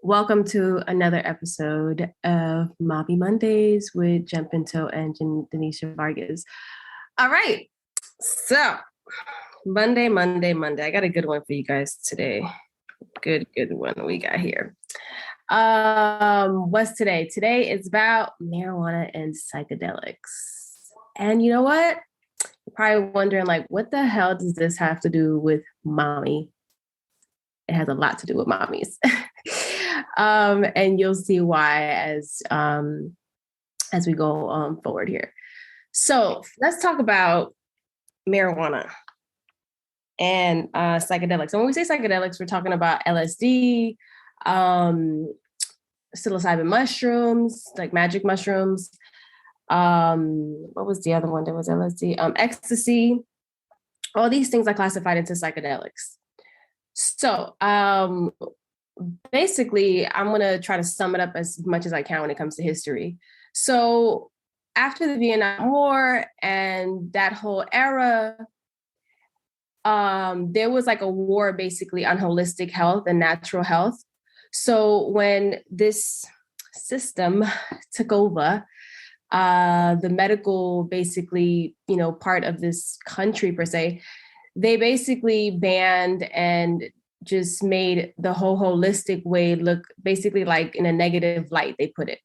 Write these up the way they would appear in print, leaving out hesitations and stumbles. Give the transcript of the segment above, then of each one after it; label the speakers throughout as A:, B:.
A: Welcome to another episode of Mobby Mondays with Jenn, Pinto, and Danesha Vargas. All right, so Monday. I got a good one for you guys today. Good one we got here. What's today? Today is about marijuana and psychedelics. And you know what? You're probably wondering, like, what the hell does this have to do with mommy? It has a lot to do with mommies. And you'll see why as we go forward here. So let's talk about marijuana and psychedelics. And when we say psychedelics, we're talking about LSD, psilocybin mushrooms, like magic mushrooms. What was the other one? There was LSD, ecstasy. All these things are classified into psychedelics. So basically, I'm going to try to sum it up as much as I can when it comes to history. So after the Vietnam War and that whole era, there was like a war basically on holistic health and natural health. So when this system took over, the medical basically, part of this country per se, they basically banned and just made the whole holistic way look basically like in a negative light, they put it.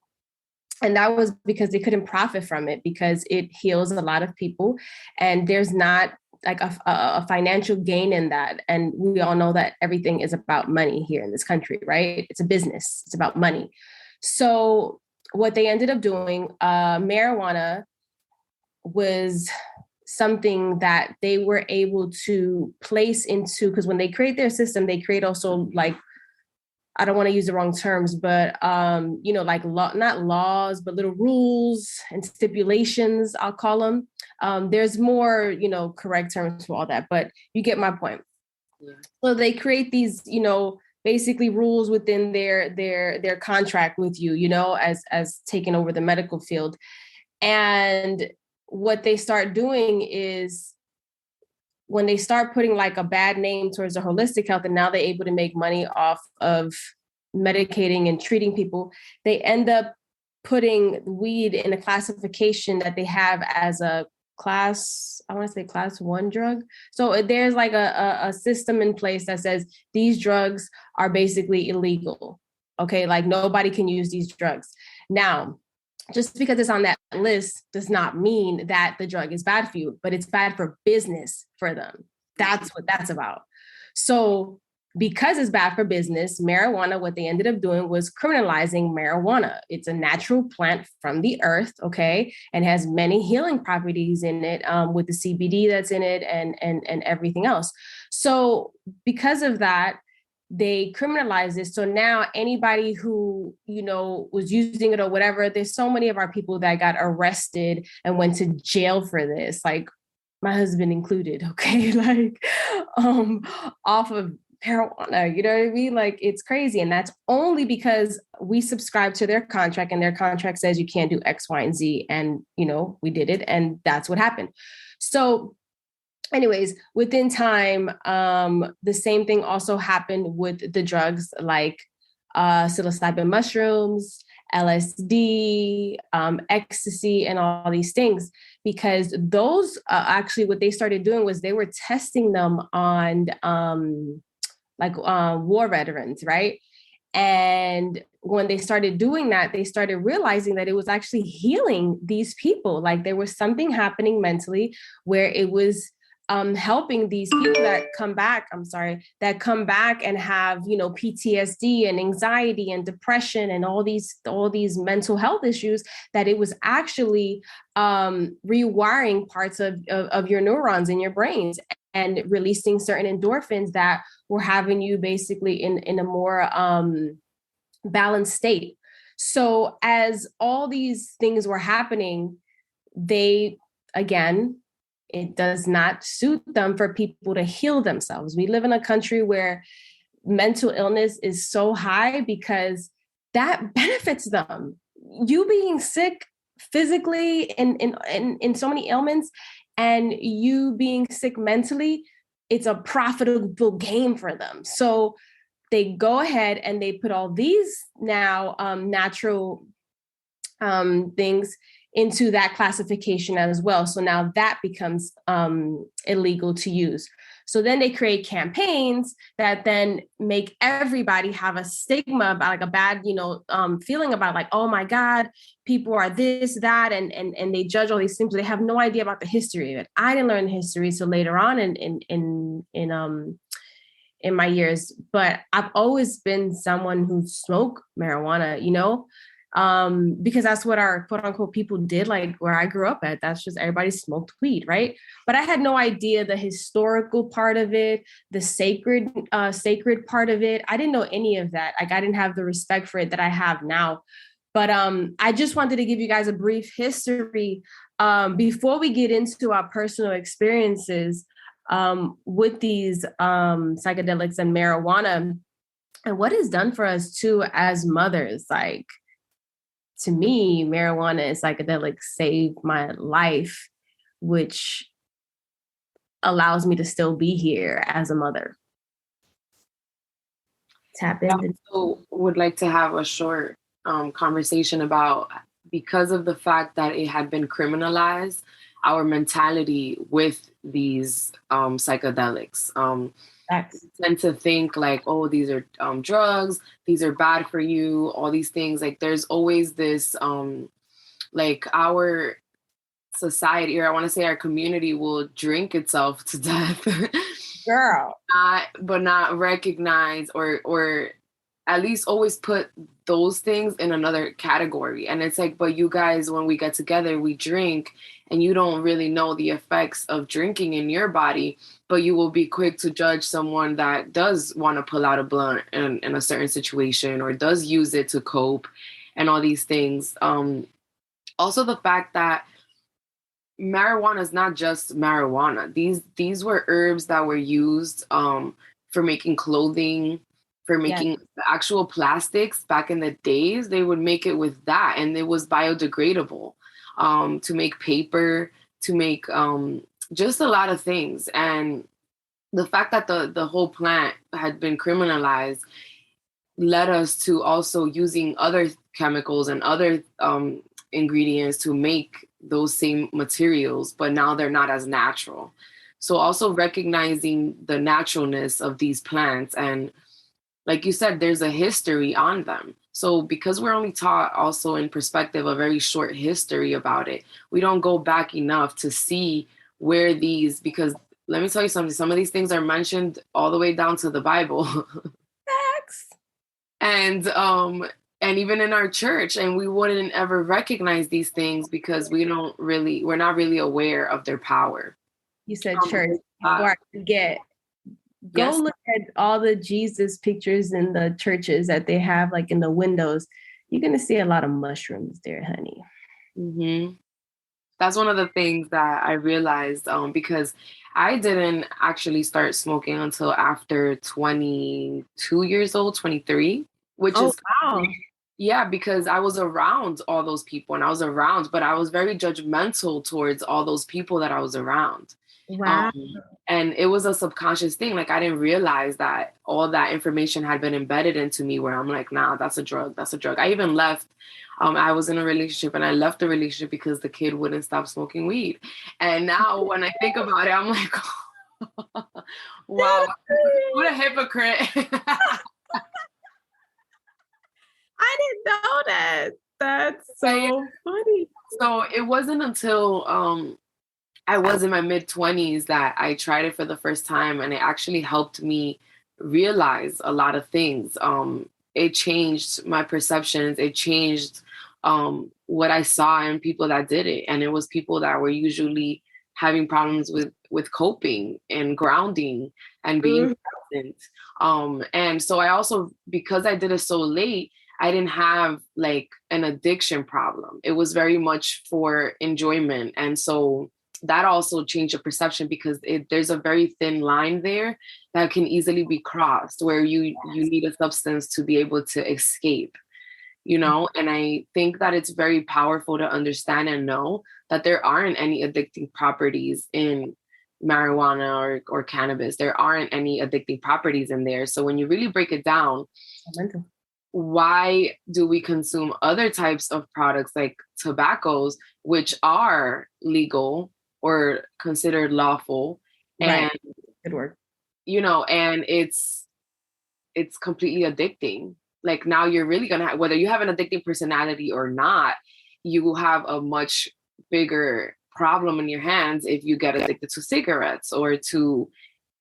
A: And that was because they couldn't profit from it because it heals a lot of people. And there's not like a financial gain in that. And we all know that everything is about money here in this country, right? It's a business. It's about money. So what they ended up doing, marijuana was something that they were able to place into, because when they create their system, they create also like, I don't want to use the wrong terms, but like not laws, but little rules and stipulations, I'll call them. There's more, correct terms for all that, but you get my point. Yeah. So they create these, basically rules within their contract with you, as taking over the medical field. And what they start doing is when they start putting like a bad name towards the holistic health, and now they're able to make money off of medicating and treating people, they end up putting weed in a classification that they have as a class 1 drug. So there's like a system in place that says these drugs are basically illegal. Okay, like nobody can use these drugs. Now, just because it's on that list does not mean that the drug is bad for you, but it's bad for business for them. That's what that's about. So because it's bad for business, marijuana, what they ended up doing was criminalizing marijuana. It's a natural plant from the earth, okay, and has many healing properties in it, with the CBD that's in it and everything else. So because of that, they criminalize this. So now anybody who, was using it or whatever, there's so many of our people that got arrested and went to jail for this, like my husband included, okay, like off of marijuana, you know what I mean? Like it's crazy. And that's only because we subscribe to their contract and their contract says you can't do X, Y, and Z. And, we did it and that's what happened. So anyways, within time, the same thing also happened with the drugs like psilocybin mushrooms, LSD, ecstasy, and all these things, because those actually what they started doing was they were testing them on war veterans, right? And when they started doing that, they started realizing that it was actually healing these people. Like there was something happening mentally where it was helping these people that come back and have, PTSD and anxiety and depression and all these mental health issues, that it was actually rewiring parts of your neurons in your brains and releasing certain endorphins that were having you basically in a more balanced state. So as all these things were happening, it does not suit them for people to heal themselves. We live in a country where mental illness is so high because that benefits them. You being sick physically in so many ailments and you being sick mentally, it's a profitable game for them. So they go ahead and they put all these now natural things into that classification as well. So now that becomes illegal to use. So then they create campaigns that then make everybody have a stigma about, like, a bad, feeling about, like, oh my God, people are this, that, and they judge all these things. They have no idea about the history of it. I didn't learn history so later on in my years, but I've always been someone who smoked marijuana, because that's what our quote unquote people did, like where I grew up at. That's just, everybody smoked weed, right? But I had no idea the historical part of it, the sacred part of it. I didn't know any of that. Like, I didn't have the respect for it that I have now. But I just wanted to give you guys a brief history before we get into our personal experiences with these psychedelics and marijuana, and what it's done for us too as mothers. Like, to me, marijuana and psychedelics saved my life, which allows me to still be here as a mother. Tap in.
B: I also would like to have a short conversation about, because of the fact that it had been criminalized, our mentality with these psychedelics. Tend to think like, oh, these are drugs, these are bad for you, all these things. Like, there's always this, like, our society, or I want to say our community, will drink itself to death.
A: Girl.
B: But not recognize or at least always put those things in another category. And it's like, but you guys, when we get together, we drink, and you don't really know the effects of drinking in your body, but you will be quick to judge someone that does want to pull out a blunt in a certain situation, or does use it to cope, and all these things. Also, the fact that marijuana is not just marijuana. These were herbs that were used for making clothing, for making the actual plastics. Back in the days, they would make it with that, and it was biodegradable, to make paper, to make just a lot of things. And the fact that the whole plant had been criminalized led us to also using other chemicals and other ingredients to make those same materials, but now they're not as natural. So also recognizing the naturalness of these plants, and like you said, there's a history on them. So because we're only taught also in perspective a very short history about it, we don't go back enough to see where these, because let me tell you something, some of these things are mentioned all the way down to the Bible.
A: Facts.
B: And even in our church, and we wouldn't ever recognize these things because we're not really aware of their power.
A: You said church. Before I forget, go look at all the Jesus pictures in the churches that they have, like in the windows. You're going to see a lot of mushrooms there, honey.
B: Mm-hmm. That's one of the things that I realized, because I didn't actually start smoking until after 22 years old, 23, which is,
A: wow.
B: Yeah, because I was around all those people, and but I was very judgmental towards all those people that I was around.
A: Wow.
B: And it was a subconscious thing. Like, I didn't realize that all that information had been embedded into me, where I'm like, nah, that's a drug. That's a drug. I even left. I was in a relationship, and I left the relationship because the kid wouldn't stop smoking weed. And now when I think about it, I'm like, wow, what a hypocrite.
A: I didn't know that. That's so funny.
B: So it wasn't until I was in my mid-20s that I tried it for the first time, and it actually helped me realize a lot of things. It changed my perceptions. It changed what I saw in people that did it. And it was people that were usually having problems with coping and grounding and being present. And so I also, because I did it so late, I didn't have like an addiction problem. It was very much for enjoyment. And so that also changed the perception, because there's a very thin line there that can easily be crossed, where you need a substance to be able to escape, and I think that it's very powerful to understand and know that there aren't any addicting properties in marijuana or cannabis. There aren't any addicting properties in there. So when you really break it down, why do we consume other types of products like tobaccos, which are legal or considered lawful?
A: Right.
B: And,
A: Good word.
B: And it's completely addicting. Like now you're really going to have, whether you have an addicting personality or not, you will have a much bigger problem in your hands if you get addicted to cigarettes or to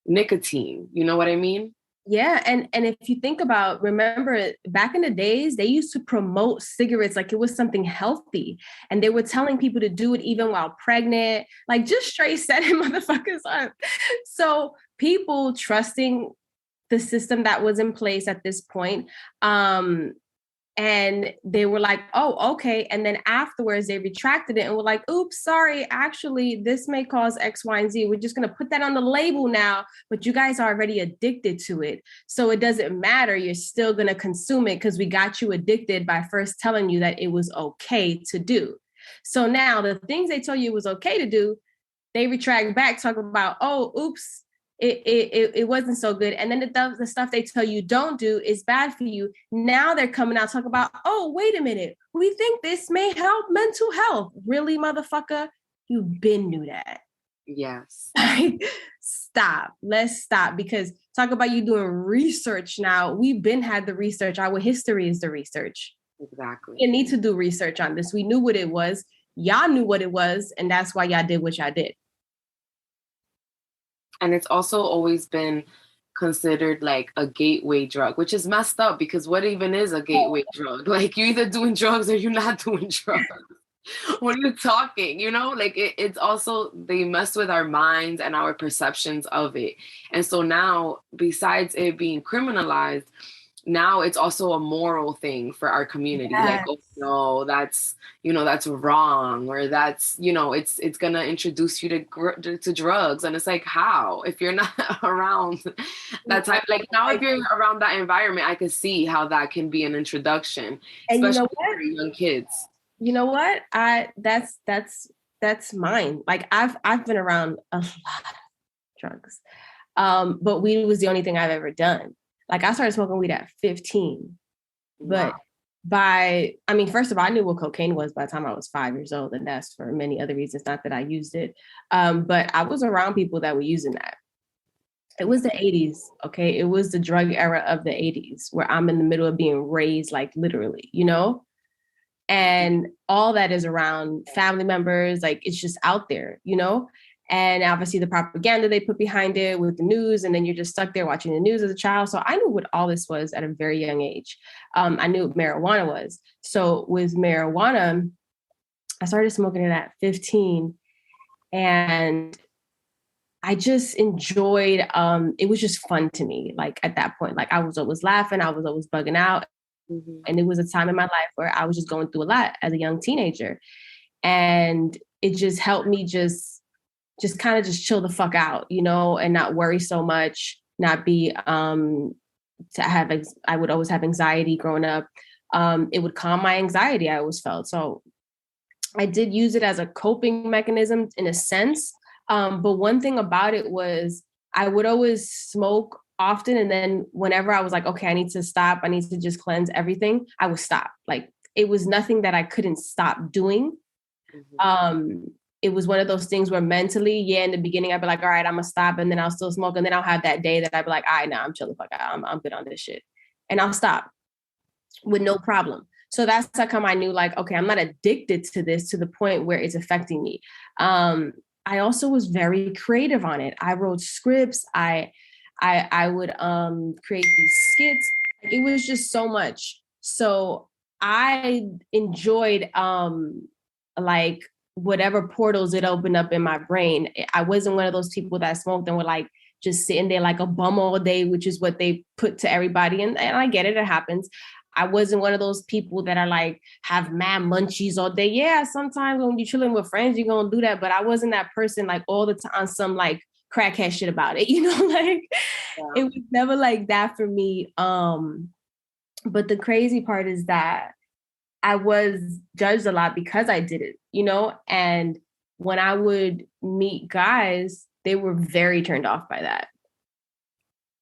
B: nicotine. You know what I mean?
A: Yeah. And if you think about, remember back in the days, they used to promote cigarettes like it was something healthy. And they were telling people to do it even while pregnant, like just straight setting motherfuckers up. So people trusting the system that was in place at this point, and they were like, oh, okay. And then afterwards they retracted it and were like, oops, sorry, actually, this may cause X, Y, and Z. We're just going to put that on the label now, but you guys are already addicted to it. So it doesn't matter. You're still going to consume it because we got you addicted by first telling you that it was okay to do. So now the things they told you it was okay to do, they retract back, talk about, oh, oops, it wasn't so good. And then the stuff they tell you don't do is bad for you. Now they're coming out talk about, oh, wait a minute. We think this may help mental health. Really, motherfucker? You've been knew that.
B: Yes.
A: Stop. Let's stop. Because talk about you doing research now. We've been had the research. Our history is the research.
B: Exactly.
A: You need to do research on this. We knew what it was. Y'all knew what it was. And that's why y'all did what y'all did.
B: And it's also always been considered like a gateway drug, which is messed up because what even is a gateway drug? Like you're either doing drugs or you're not doing drugs. What are you talking? Like it's also, they mess with our minds and our perceptions of it. And so now, besides it being criminalized, now it's also a moral thing for our community. Yes. Like, oh no, that's wrong, or that's, it's gonna introduce you to drugs. And it's like, how? If you're not around that type, like now if you're around that environment, I can see how that can be an introduction,
A: and
B: especially for young kids.
A: You know what? That's mine. Like I've been around a lot of drugs. But weed was the only thing I've ever done. Like I started smoking weed at 15, but first of all, I knew what cocaine was by the time I was 5 years old, and that's for many other reasons, not that I used it. But I was around people that were using that. It was the 80s, okay? It was the drug era of the 80s where I'm in the middle of being raised, like literally, and all that is around family members, like it's just out there, and obviously the propaganda they put behind it with the news, and then you're just stuck there watching the news as a child. So I knew what all this was at a very young age. I knew what marijuana was. So with marijuana, I started smoking it at 15, and I just enjoyed, it was just fun to me. Like at that point, like I was always laughing, I was always bugging out. Mm-hmm. And it was a time in my life where I was just going through a lot as a young teenager. And it just helped me just kind of just chill the fuck out, and not worry so much, not be, I would always have anxiety growing up. It would calm my anxiety, I always felt. So I did use it as a coping mechanism in a sense. But one thing about it was I would always smoke often. And then whenever I was like, okay, I need to stop, I need to just cleanse everything, I would stop. Like it was nothing that I couldn't stop doing. Mm-hmm. It was one of those things where mentally, in the beginning, I'd be like, all right, I'm gonna stop. And then I'll still smoke. And then I'll have that day that I'd be like, all right, now I'm chilling the fuck out. I'm good on this shit. And I'll stop with no problem. So that's how come I knew like, okay, I'm not addicted to this to the point where it's affecting me. I also was very creative on it. I wrote scripts. I would create these skits. It was just so much. So I enjoyed like whatever portals it opened up in my brain. I wasn't one of those people that smoked and were like just sitting there like a bum all day, which is what they put to everybody. And I get it, it happens. I wasn't one of those people that are like have mad munchies all day. Yeah, sometimes when you're chilling with friends, you're gonna do that. But I wasn't that person like all the time, some like crackhead shit about it, like It was never like that for me. But the crazy part is that I was judged a lot because I did it, and when I would meet guys, they were very turned off by that.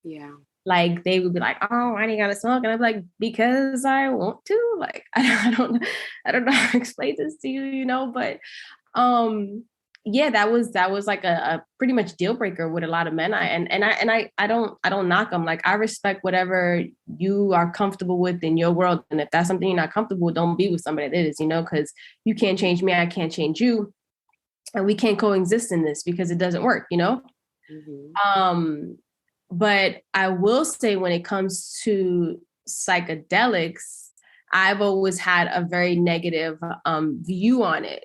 B: Yeah.
A: Like they would be like, "Oh, why do you gotta smoke?" And I'm like, "Because I want to." Like I don't know how to explain this to you, you know. But yeah, that was like a pretty much deal breaker with a lot of men. I don't knock them. Like I respect whatever you are comfortable with in your world, and if that's something you're not comfortable with, don't be with somebody that is, you know, because you can't change me, I can't change you, and we can't coexist in this because it doesn't work, you know. But I will say when it comes to psychedelics, I've always had a very negative view on it.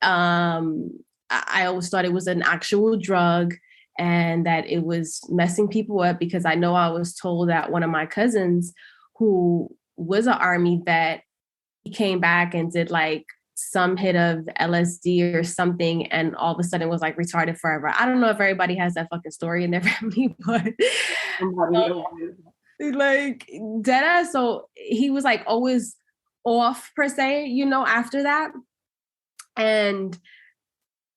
A: I always thought it was an actual drug and that it was messing people up, because I know I was told that one of my cousins who was an army vet, he came back and did like some hit of LSD or something, and all of a sudden was like retarded forever. I don't know if everybody has that fucking story in their family, but like dead ass. So he was like always off per se, you know, after that. And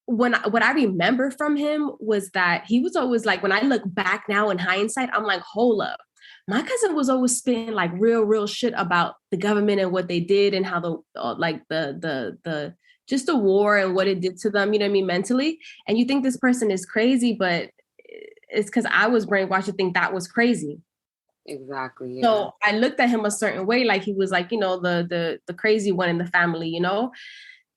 A: what I remember from him was that he was always like, when I look back now in hindsight, I'm like, hold up. My cousin was always spitting like real shit about the government and what they did and how the just the war and what it did to them, you know what I mean, mentally. And you think this person is crazy, but it's because I was brainwashed to think that was crazy.
B: Exactly. Yeah.
A: So I looked at him a certain way, like he was like, you know, the crazy one in the family, you know.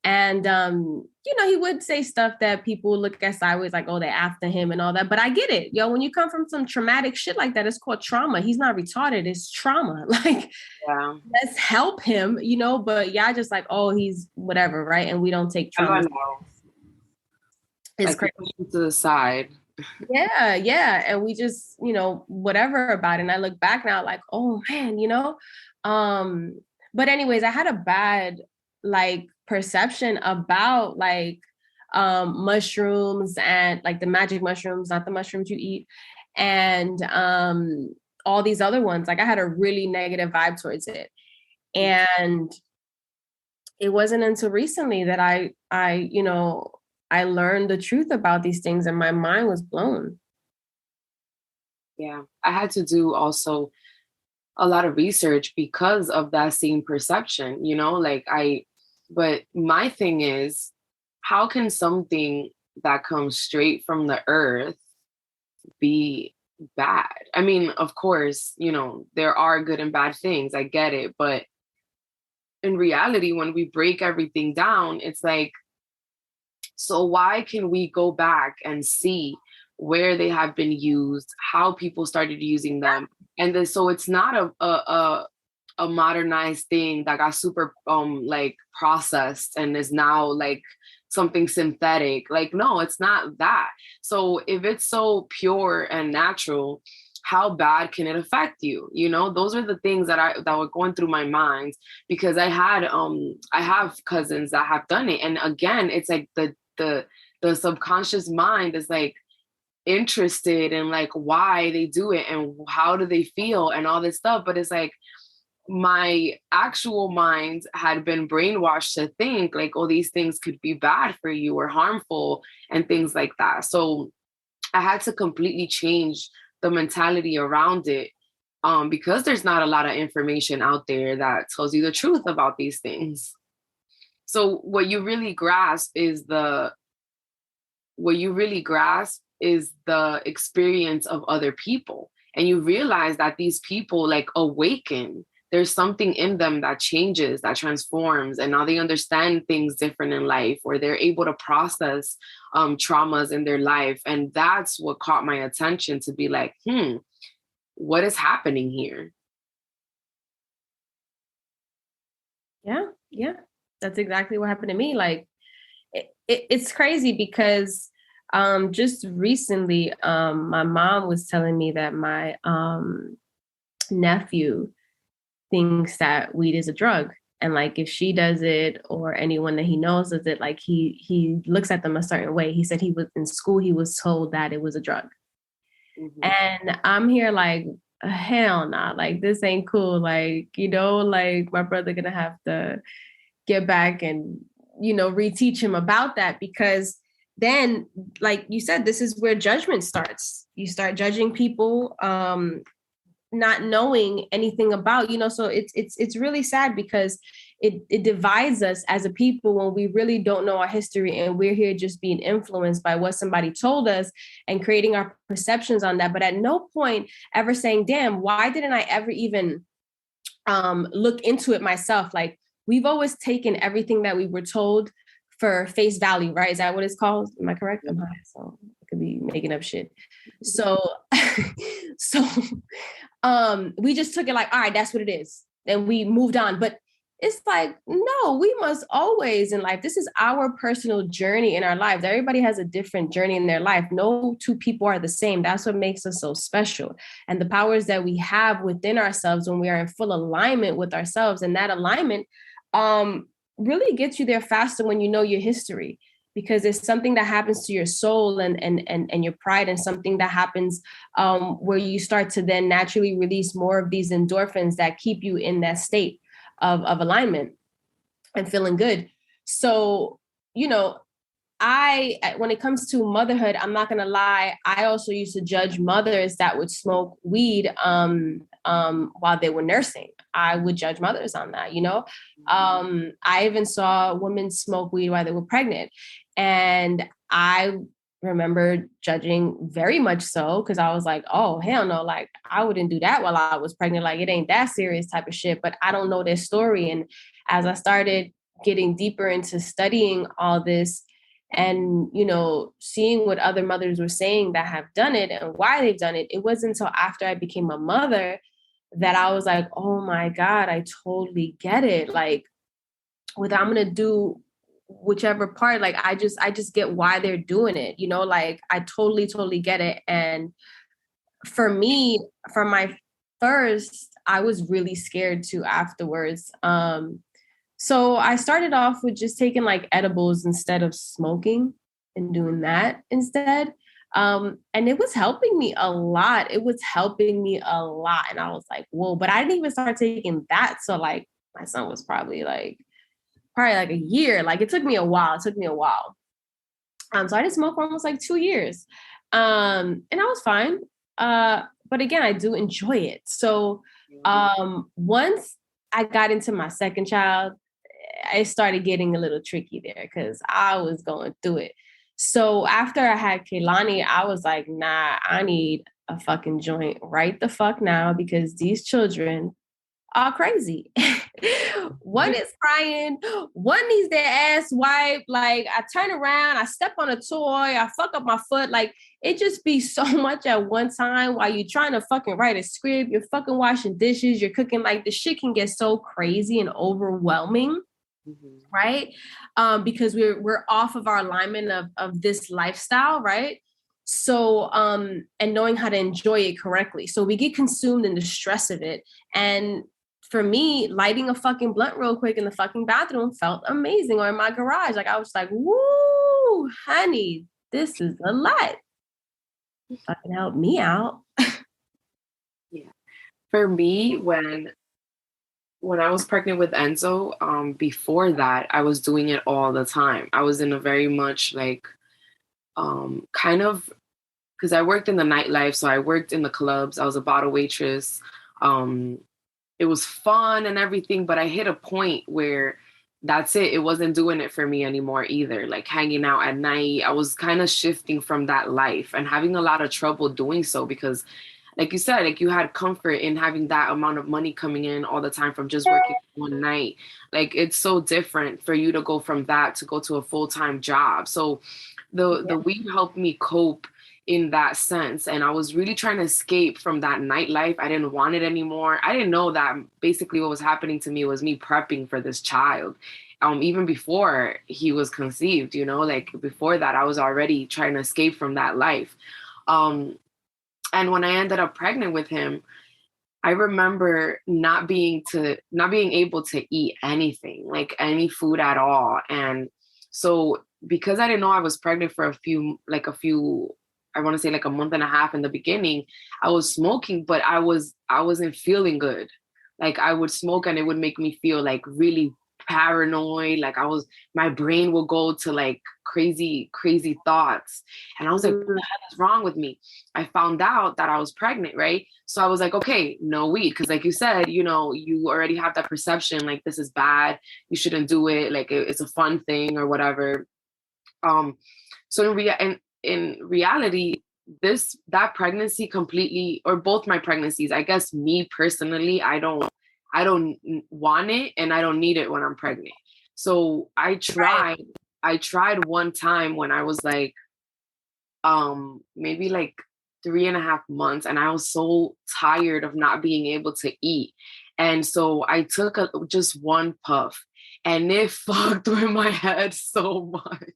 A: And, you know, he would say stuff that people look at sideways, like, oh, they're after him and all that. But I get it. Yo, when you come from some traumatic shit like that, it's called trauma. He's not retarded. It's trauma. Like, yeah, let's help him, you know. But yeah, just like, oh, he's whatever, right? And we don't take trauma.
B: It's like crazy to the side.
A: Yeah. And we just, you know, whatever about it. And I look back now like, oh, man, you know. But anyways, I had a bad, like, perception about like mushrooms and like the magic mushrooms, not the mushrooms you eat, and all these other ones. Like I had a really negative vibe towards it. And it wasn't until recently that I you know, I learned the truth about these things and my mind was blown.
B: Yeah, I had to do also a lot of research because of that same perception, you know, like but my thing is, how can something that comes straight from the earth be bad? I mean, of course, you know, there are good and bad things. I get it. But in reality, when we break everything down, it's like, so why can we go back and see where they have been used, how people started using them? And then, so it's not a modernized thing that got super like processed and is now like something synthetic. Like, no, it's not that. So if it's so pure and natural, how bad can it affect you? You know, those are the things that were going through my mind, because I have cousins that have done it. And again, it's like the subconscious mind is like interested in like why they do it and how do they feel and all this stuff. But it's like, my actual mind had been brainwashed to think like, oh, these things could be bad for you or harmful and things like that. So I had to completely change the mentality around it, because there's not a lot of information out there that tells you the truth about these things. So what you really grasp is the experience of other people. And you realize that these people like awaken. There's something in them that changes, that transforms, and now they understand things different in life, or they're able to process traumas in their life. And that's what caught my attention, to be like, what is happening here?
A: Yeah. That's exactly what happened to me. Like, it's crazy because just recently, my mom was telling me that my nephew thinks that weed is a drug. And like if she does it or anyone that he knows does it, like he looks at them a certain way. He said he was in school, he was told that it was a drug. Mm-hmm. And I'm here like, hell nah, like this ain't cool. Like, you know, like my brother gonna have to get back and, you know, reteach him about that, because then, like you said, this is where judgment starts. You start judging people, not knowing anything about, so it's really sad because it divides us as a people when we really don't know our history, and we're here just being influenced by what somebody told us and creating our perceptions on that, but at no point ever saying, damn, why didn't I ever even look into it myself? Like, we've always taken everything that we were told for face value, right? Is that what it's called? Am I correct? I'm high, so I could be making up shit. So we just took it like, all right, that's what it is. And we moved on. But it's like, no, we must always in life. This is our personal journey in our lives. Everybody has a different journey in their life. No two people are the same. That's what makes us so special. And the powers that we have within ourselves when we are in full alignment with ourselves. And that alignment really gets you there faster when you know your history, because it's something that happens to your soul and your pride, and something that happens where you start to then naturally release more of these endorphins that keep you in that state of alignment and feeling good. So, when it comes to motherhood, I'm not gonna lie, I also used to judge mothers that would smoke weed while they were nursing. I would judge mothers on that, I even saw women smoke weed while they were pregnant. And I remember judging very much so, because I was like, oh, hell no, like I wouldn't do that while I was pregnant. Like, it ain't that serious type of shit, but I don't know their story. And as I started getting deeper into studying all this and, seeing what other mothers were saying that have done it and why they've done it, it wasn't until after I became a mother that I was like, oh my God, I totally get it. Like, whether I'm going to do whichever part, like I just get why they're doing it, like I totally get it. And for me, for my first, I was really scared too afterwards. So I started off with just taking like edibles instead of smoking and doing that instead. And it was helping me a lot. And I was like, whoa, but I didn't even start taking that. So like my son was probably like a year. Like it took me a while. So I didn't smoke for almost like 2 years. And I was fine. But again, I do enjoy it. So once I got into my second child, it started getting a little tricky there because I was going through it. So after I had Kehlani, I was like, nah, I need a fucking joint right the fuck now, because these children are crazy. One is crying, one needs their ass wiped. Like I turn around, I step on a toy, I fuck up my foot. Like it just be so much at one time while you're trying to fucking write a script, you're fucking washing dishes, you're cooking. Like the shit can get so crazy and overwhelming. Mm-hmm. Right? Because we're off of our alignment of this lifestyle, right? So, and knowing how to enjoy it correctly. So we get consumed in the stress of it. And for me, lighting a fucking blunt real quick in the fucking bathroom felt amazing, or in my garage. Like I was like, woo, honey, this is a lot. Fucking help me out.
B: Yeah. For me, when I was pregnant with Enzo, before that, I was doing it all the time. I was in a very much like, kind of, because I worked in the nightlife. So I worked in the clubs. I was a bottle waitress. It was fun and everything, but I hit a point where that's it. It wasn't doing it for me anymore either. Like hanging out at night, I was kind of shifting from that life and having a lot of trouble doing so because like you said, like you had comfort in having that amount of money coming in all the time from just working one night. Like it's so different for you to go from that to go to a full-time job. So the weed helped me cope in that sense. And I was really trying to escape from that nightlife. I didn't want it anymore. I didn't know that basically what was happening to me was me prepping for this child. Even before he was conceived, like before that, I was already trying to escape from that life. And when I ended up pregnant with him, I remember not being able to eat anything, like any food at all. And so because I didn't know I was pregnant for a few, I want to say like a month and a half in the beginning, I was smoking, but I wasn't feeling good. Like I would smoke and it would make me feel like really paranoid. Like my brain will go to like crazy thoughts. And I was like, what the hell is wrong with me? I found out that I was pregnant, right? So I was like, okay, no weed. Cause like you said, you know, you already have that perception, like this is bad. You shouldn't do it. Like it's a fun thing or whatever. So in reality, that pregnancy completely, or both my pregnancies, I guess me personally, I don't want it and I don't need it when I'm pregnant. So I tried one time when I was like, maybe like 3.5 months, and I was so tired of not being able to eat. And so I took just one puff and it fucked with my head so much.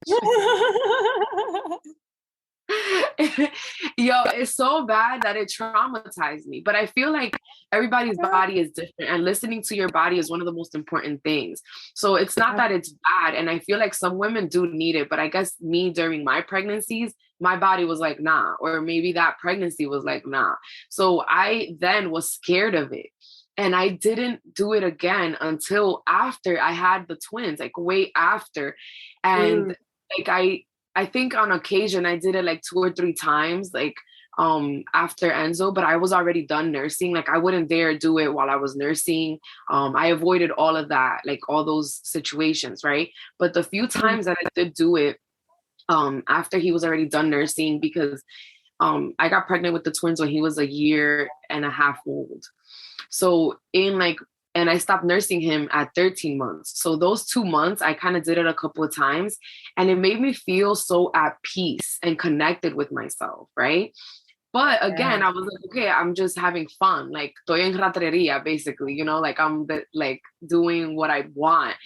B: Yo, it's so bad that it traumatized me. But I feel like everybody's body is different, and listening to your body is one of the most important things. So it's not that it's bad. And I feel like some women do need it, but I guess me during my pregnancies, my body was like, nah, or maybe that pregnancy was like, nah. So I then was scared of it. And I didn't do it again until after I had the twins, like way after. And like I think on occasion I did it like 2 or 3 times, like after Enzo, but I was already done nursing. Like I wouldn't dare do it while I was nursing. I avoided all of that, like all those situations, right? But the few times that I did do it after he was already done nursing, because I got pregnant with the twins when he was 1.5 years old. So and I stopped nursing him at 13 months. So those 2 months, I kind of did it a couple of times, and it made me feel so at peace and connected with myself, right? But again, I was like, okay, I'm just having fun. Like, estoy en ratería, basically, you know, like I'm like doing what I want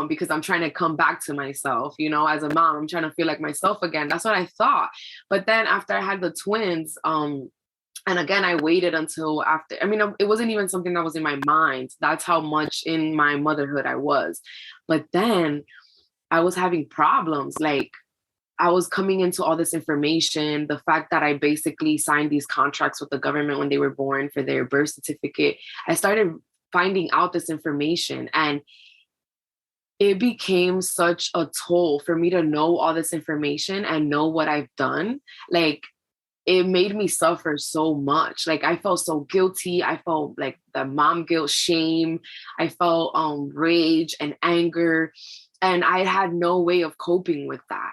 B: because I'm trying to come back to myself, you know, as a mom, I'm trying to feel like myself again. That's what I thought. But then after I had the twins, and again, I waited until after. I mean, it wasn't even something that was in my mind. That's how much in my motherhood I was. But then I was having problems. Like I was coming into all this information, the fact that I basically signed these contracts with the government when they were born for their birth certificate. I started finding out this information, and it became such a toll for me to know all this information and know what I've done. Like, it made me suffer so much. Like I felt so guilty. I felt like the mom guilt, shame. I felt rage and anger. And I had no way of coping with that.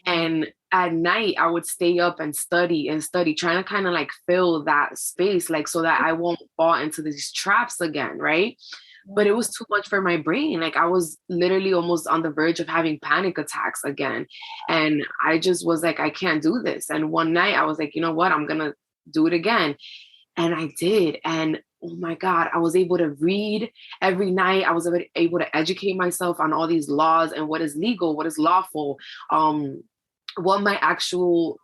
B: And at night I would stay up and study, trying to kind of like fill that space, like so that I won't fall into these traps again, right? But it was too much for my brain. Like I was literally almost on the verge of having panic attacks again. And I just was like, I can't do this. And one night I was like, you know what? I'm going to do it again. And I did. And oh my God, I was able to read every night. I was able to educate myself on all these laws and what is legal, what is lawful, what my actual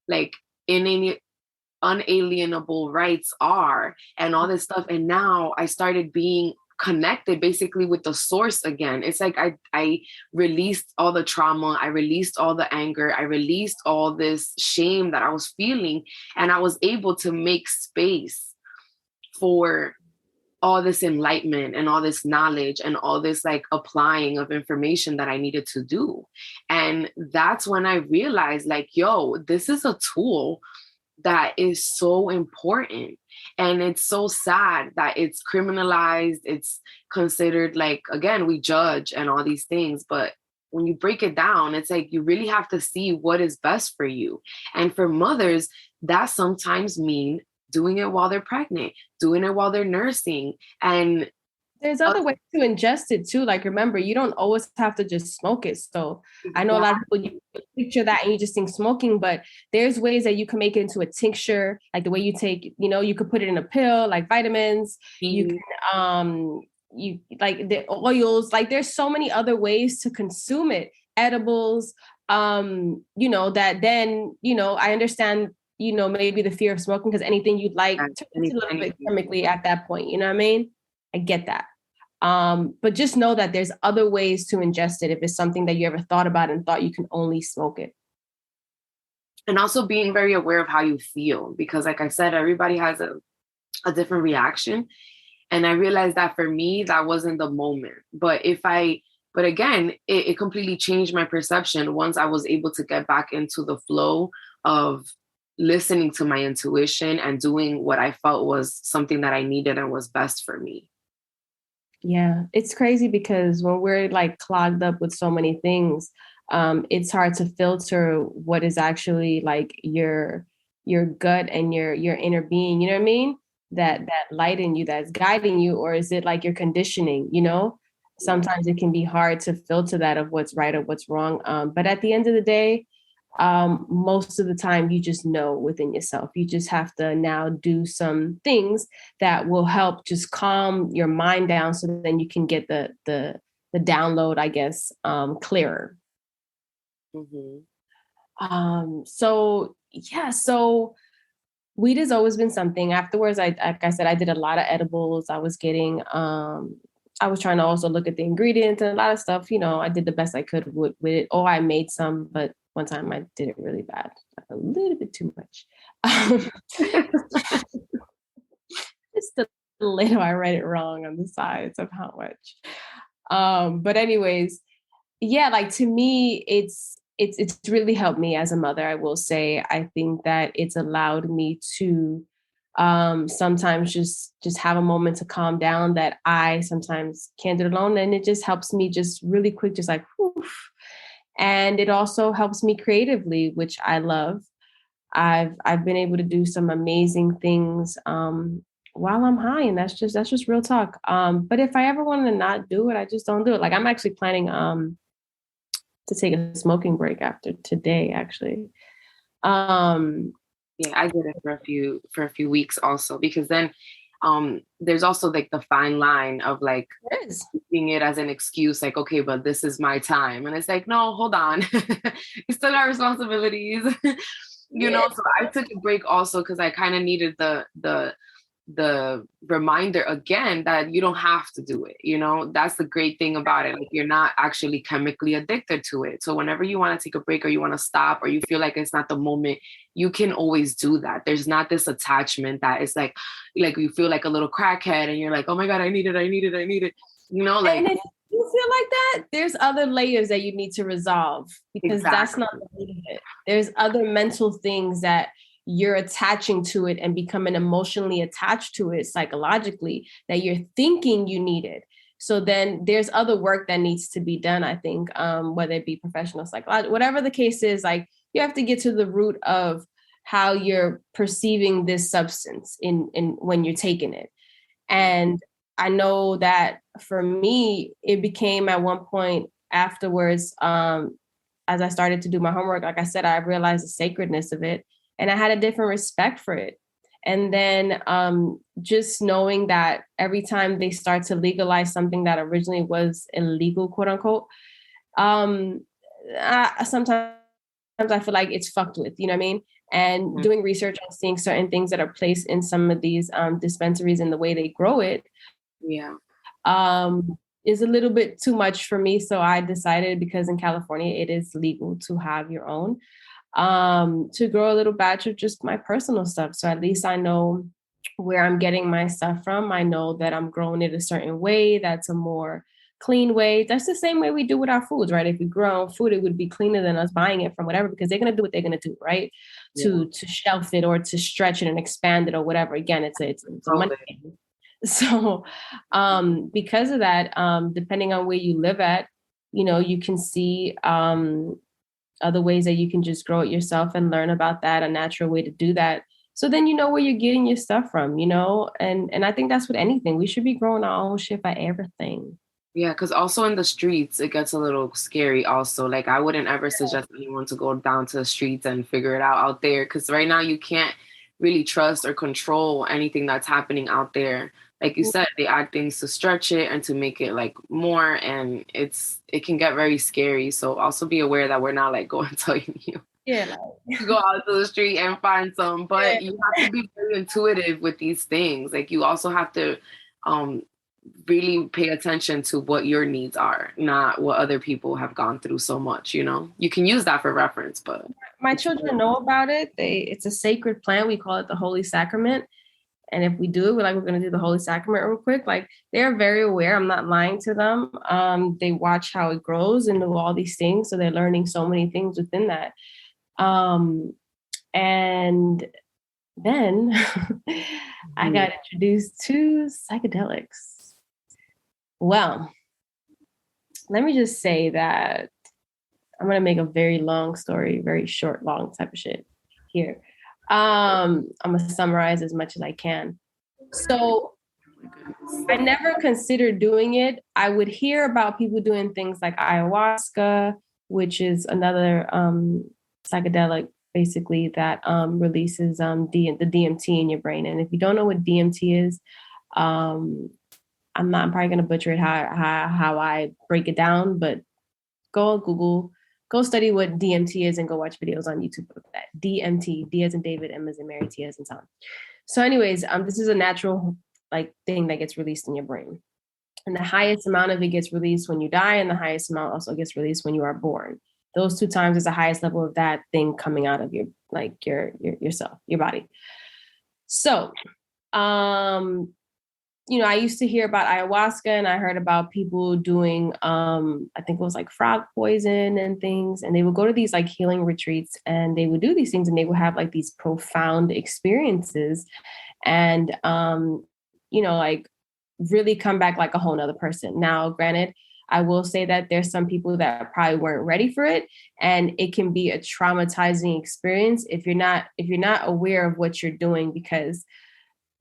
B: like unalienable rights are, and all this stuff. And now I started being connected basically with the source again. It's like I released all the trauma, I released all the anger, I released all this shame that I was feeling, and I was able to make space for all this enlightenment and all this knowledge and all this like applying of information that I needed to do. And that's when I realized like, yo, this is a tool that is so important. And it's so sad that it's criminalized. It's considered like, again, we judge and all these things. But when you break it down, it's like you really have to see what is best for you. And for mothers, that sometimes mean doing it while they're pregnant, doing it while they're nursing. And
A: there's other ways to ingest it too. Like, remember, you don't always have to just smoke it. So I know a lot of people, you picture that and you just think smoking, but there's ways that you can make it into a tincture, like the way you take, you know, you could put it in a pill, like vitamins. You can, you like the oils, like there's so many other ways to consume it, edibles, you know, that then, you know, I understand, you know, maybe the fear of smoking because anything you'd like to a little bit chemically at that point, you know what I mean? I get that. But just know that there's other ways to ingest it if it's something that you ever thought about and thought you can only smoke it.
B: And also being very aware of how you feel, because like I said, everybody has a different reaction. And I realized that for me, that wasn't the moment. But again, it completely changed my perception once I was able to get back into the flow of listening to my intuition and doing what I felt was something that I needed and was best for me.
A: Yeah, it's crazy because when we're like clogged up with so many things, it's hard to filter what is actually like your gut and your inner being. You know what I mean? That light in you that's guiding you, or is it like your conditioning? You know, sometimes it can be hard to filter that of what's right or what's wrong. But at the end of the day, most of the time you just know within yourself. You just have to now do some things that will help just calm your mind down, so then you can get the download, I guess, clearer.
B: Mm-hmm.
A: So yeah, so weed has always been something. Afterwards, like I said, I did a lot of edibles. I was trying to also look at the ingredients and a lot of stuff. You know, I did the best I could with it. Or I made some, but one time I did it really bad, like a little bit too much. Just a little, I read it wrong on the sides of how much. But anyways, yeah, like to me, it's really helped me as a mother. I will say, I think that it's allowed me to sometimes just have a moment to calm down that I sometimes can't do it alone, and it just helps me just really quick, just like whew. And it also helps me creatively, which I love. I've been able to do some amazing things while I'm high, and that's just real talk. But if I ever wanted to not do it, I just don't do it. Like I'm actually planning to take a smoking break after today, actually.
B: Yeah, I did it for a few weeks also, because then there's also like the fine line of like using it as an excuse, like, okay, but this is my time. And it's like, no, hold on. You still got responsibilities. You know, so I took a break also because I kind of needed the reminder again that you don't have to do it. You know, that's the great thing about it. Like you're not actually chemically addicted to it. So whenever you want to take a break or you want to stop or you feel like it's not the moment, you can always do that. There's not this attachment that is like you feel like a little crackhead and you're like, oh my God, I need it. You know, like,
A: and if you feel like that, there's other layers that you need to resolve, because that's not the root of it. There's other mental things that you're attaching to it and becoming emotionally attached to it psychologically, that you're thinking you need it. So then there's other work that needs to be done, I think, whether it be professional, psychological, whatever the case is, like you have to get to the root of how you're perceiving this substance in when you're taking it. And I know that for me, it became at one point afterwards, as I started to do my homework, like I said, I realized the sacredness of it and I had a different respect for it. And then just knowing that every time they start to legalize something that originally was illegal, quote unquote, sometimes I feel like it's fucked with, you know what I mean? And doing research and seeing certain things that are placed in some of these dispensaries and the way they grow it, is a little bit too much for me. So I decided, because in California it is legal to have your own, to grow a little batch of just my personal stuff. So at least I know where I'm getting my stuff from. I know that I'm growing it a certain way. That's a more clean way. That's the same way we do with our foods, right? If we grow our own food, it would be cleaner than us buying it from whatever, because they're going to do what they're going to do, right? To shelf it or to stretch it and expand it or whatever. Again, it's a money game. So because of that, depending on where you live at, you know, you can see other ways that you can just grow it yourself and learn about that, a natural way to do that. So then you know where you're getting your stuff from, you know, and I think that's with anything. We should be growing our own shit by everything.
B: Yeah, because also in the streets, it gets a little scary also. Like I wouldn't ever suggest anyone to go down to the streets and figure it out there. Because right now you can't really trust or control anything that's happening out there. Like you said, they add things to stretch it and to make it like more, and it can get very scary. So also be aware that we're not like going telling you to go out to the street and find some, but you have to be very intuitive with these things. Like you also have to really pay attention to what your needs are, not what other people have gone through so much, you know. You can use that for reference, but
A: my children know about it. It's a sacred plant. We call it the Holy Sacrament. And if we do it, we're going to do the Holy Sacrament real quick. Like, they're very aware. I'm not lying to them. They watch how it grows and do all these things. So they're learning so many things within that. And then I got introduced to psychedelics. Well, let me just say that I'm going to make a very long story, very short, long type of shit here. I'm going to summarize as much as I can. So I never considered doing it. I would hear about people doing things like ayahuasca, which is another psychedelic, basically, that releases the DMT in your brain. And if you don't know what DMT is, I'm probably going to butcher it how I break it down, but go Google, go study what DMT is and go watch videos on YouTube of that. DMT, D as in David, M as in Mary, T as in Tom. So anyways, this is a natural thing that gets released in your brain. And the highest amount of it gets released when you die, and the highest amount also gets released when you are born. Those 2 times is the highest level of that thing coming out of your yourself, your body. So, I used to hear about ayahuasca, and I heard about people doing, I think it was like frog poison and things. And they would go to these like healing retreats, and they would do these things, and they would have like these profound experiences, and, like really come back like a whole nother person. Now, granted, I will say that there's some people that probably weren't ready for it, and it can be a traumatizing experience if you're not aware of what you're doing, because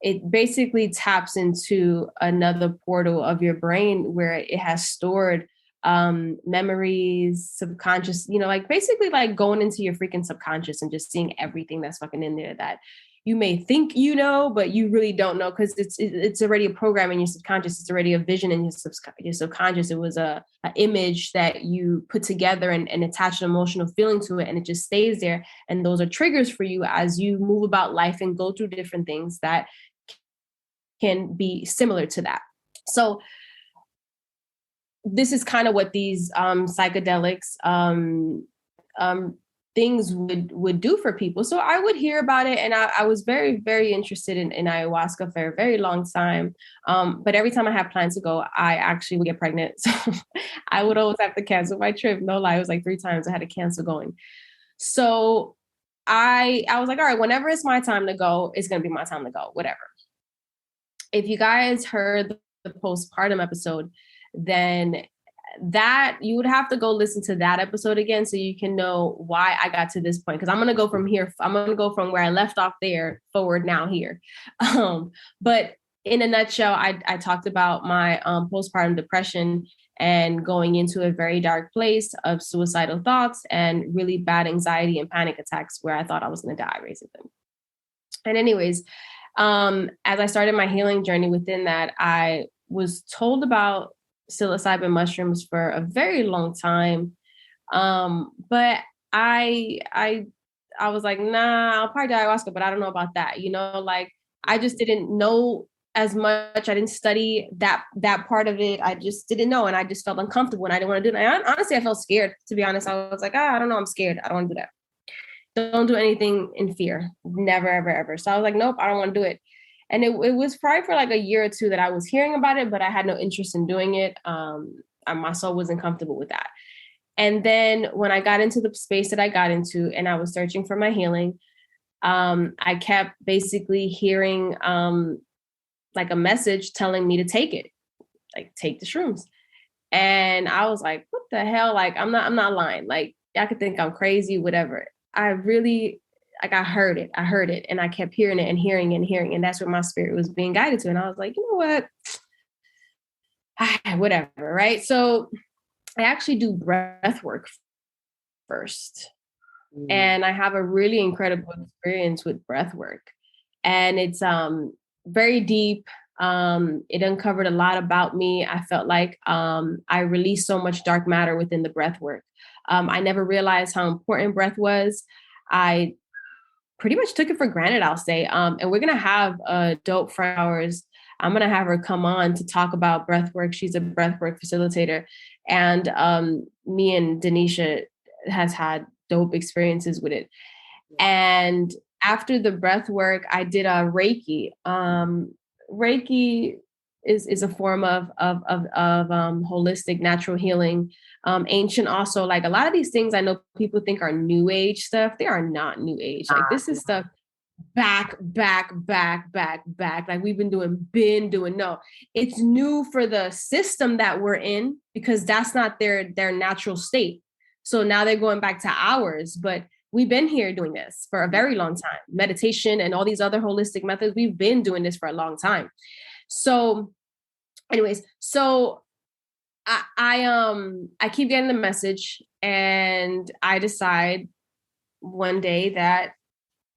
A: it basically taps into another portal of your brain where it has stored memories, subconscious, basically like going into your freaking subconscious and just seeing everything that's fucking in there that you may think but you really don't know, because it's already a program in your subconscious. It's already a vision in your subconscious. It was a image that you put together and attach an emotional feeling to it, and it just stays there. And those are triggers for you as you move about life and go through different things that can be similar to that. So this is kind of what these psychedelics things would do for people. So I would hear about it, and I was very, very interested in ayahuasca for a very long time. But every time I had plans to go, I actually would get pregnant. So I would always have to cancel my trip. No lie, it was like 3 times I had to cancel going. So I was like, all right, whenever it's my time to go, it's going to be my time to go, whatever. If you guys heard the postpartum episode, then that you would have to go listen to that episode again so you can know why I got to this point. Because I'm going to go from here. I'm going to go from where I left off there forward now here. But in a nutshell, I talked about my postpartum depression and going into a very dark place of suicidal thoughts and really bad anxiety and panic attacks where I thought I was going to die, basically. And anyways, as I started my healing journey within that, I was told about psilocybin mushrooms for a very long time. But I was like, nah, I'll probably do ayahuasca, but I don't know about that. I just didn't know as much. I didn't study that part of it. I just didn't know. And I just felt uncomfortable and I didn't want to do it. And honestly, I felt scared, to be honest. I was like, I don't know. I'm scared. I don't want to do that. Don't do anything in fear. Never, ever, ever. So I was like, nope, I don't want to do it. And it was probably for like a year or 2 that I was hearing about it, but I had no interest in doing it. My soul wasn't comfortable with that. And then when I got into the space that I got into and I was searching for my healing, I kept basically hearing like a message telling me to take it, like take the shrooms. And I was like, what the hell? Like, I'm not lying. Like, I could think I'm crazy, whatever. I really, I heard it. And I kept hearing it and hearing and hearing. And that's what my spirit was being guided to. And I was like, you know what? Whatever. Right. So I actually do breath work first. And I have a really incredible experience with breath work. And it's very deep. It uncovered a lot about me. I felt like I released so much dark matter within the breath work. I never realized how important breath was. I pretty much took it for granted, I'll say. And we're going to have a dope friend of ours. I'm going to have her come on to talk about breath work. She's a breath work facilitator. And me and Danesha has had dope experiences with it. And after the breath work, I did a Reiki. Reiki is a form of holistic natural healing. Ancient also, like a lot of these things I know people think are new age stuff. They are not new age. Like this is stuff back. Like we've been doing. No, it's new for the system that we're in because that's not their natural state. So now they're going back to ours, but we've been here doing this for a very long time. Meditation and all these other holistic methods, we've been doing this for a long time. So anyways, so I keep getting the message and I decide one day that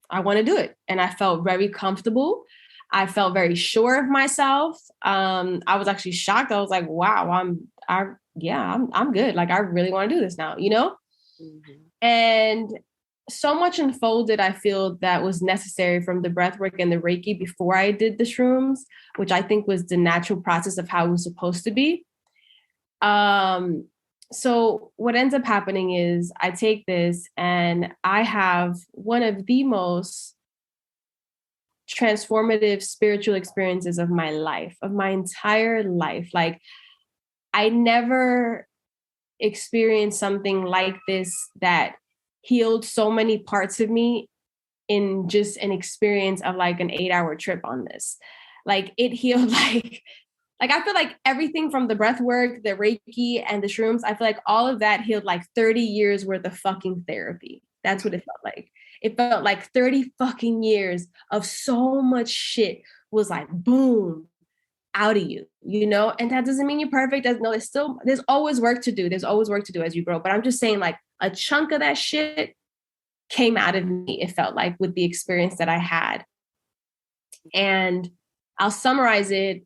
A: I want to do it. And I felt very comfortable. I felt very sure of myself. I was actually shocked. I was like, wow, I'm good. Like, I really want to do this now, you know? Mm-hmm. And so much unfolded, I feel, that was necessary from the breathwork and the Reiki before I did the shrooms, which I think was the natural process of how it was supposed to be. So what ends up happening is I take this and I have one of the most transformative spiritual experiences of my life, of my entire life. Like, I never experienced something like this that healed so many parts of me in just an experience of like an 8-hour trip on this. Like, it healed like I feel like everything from the breath work, the Reiki, and the shrooms, I feel like all of that healed like 30 years worth of fucking therapy. That's what it felt like. It felt like 30 fucking years of so much shit was like, boom, out of you, you know? And that doesn't mean you're perfect. There's always work to do. There's always work to do as you grow. But I'm just saying, like, a chunk of that shit came out of me, it felt like, with the experience that I had. And I'll summarize it.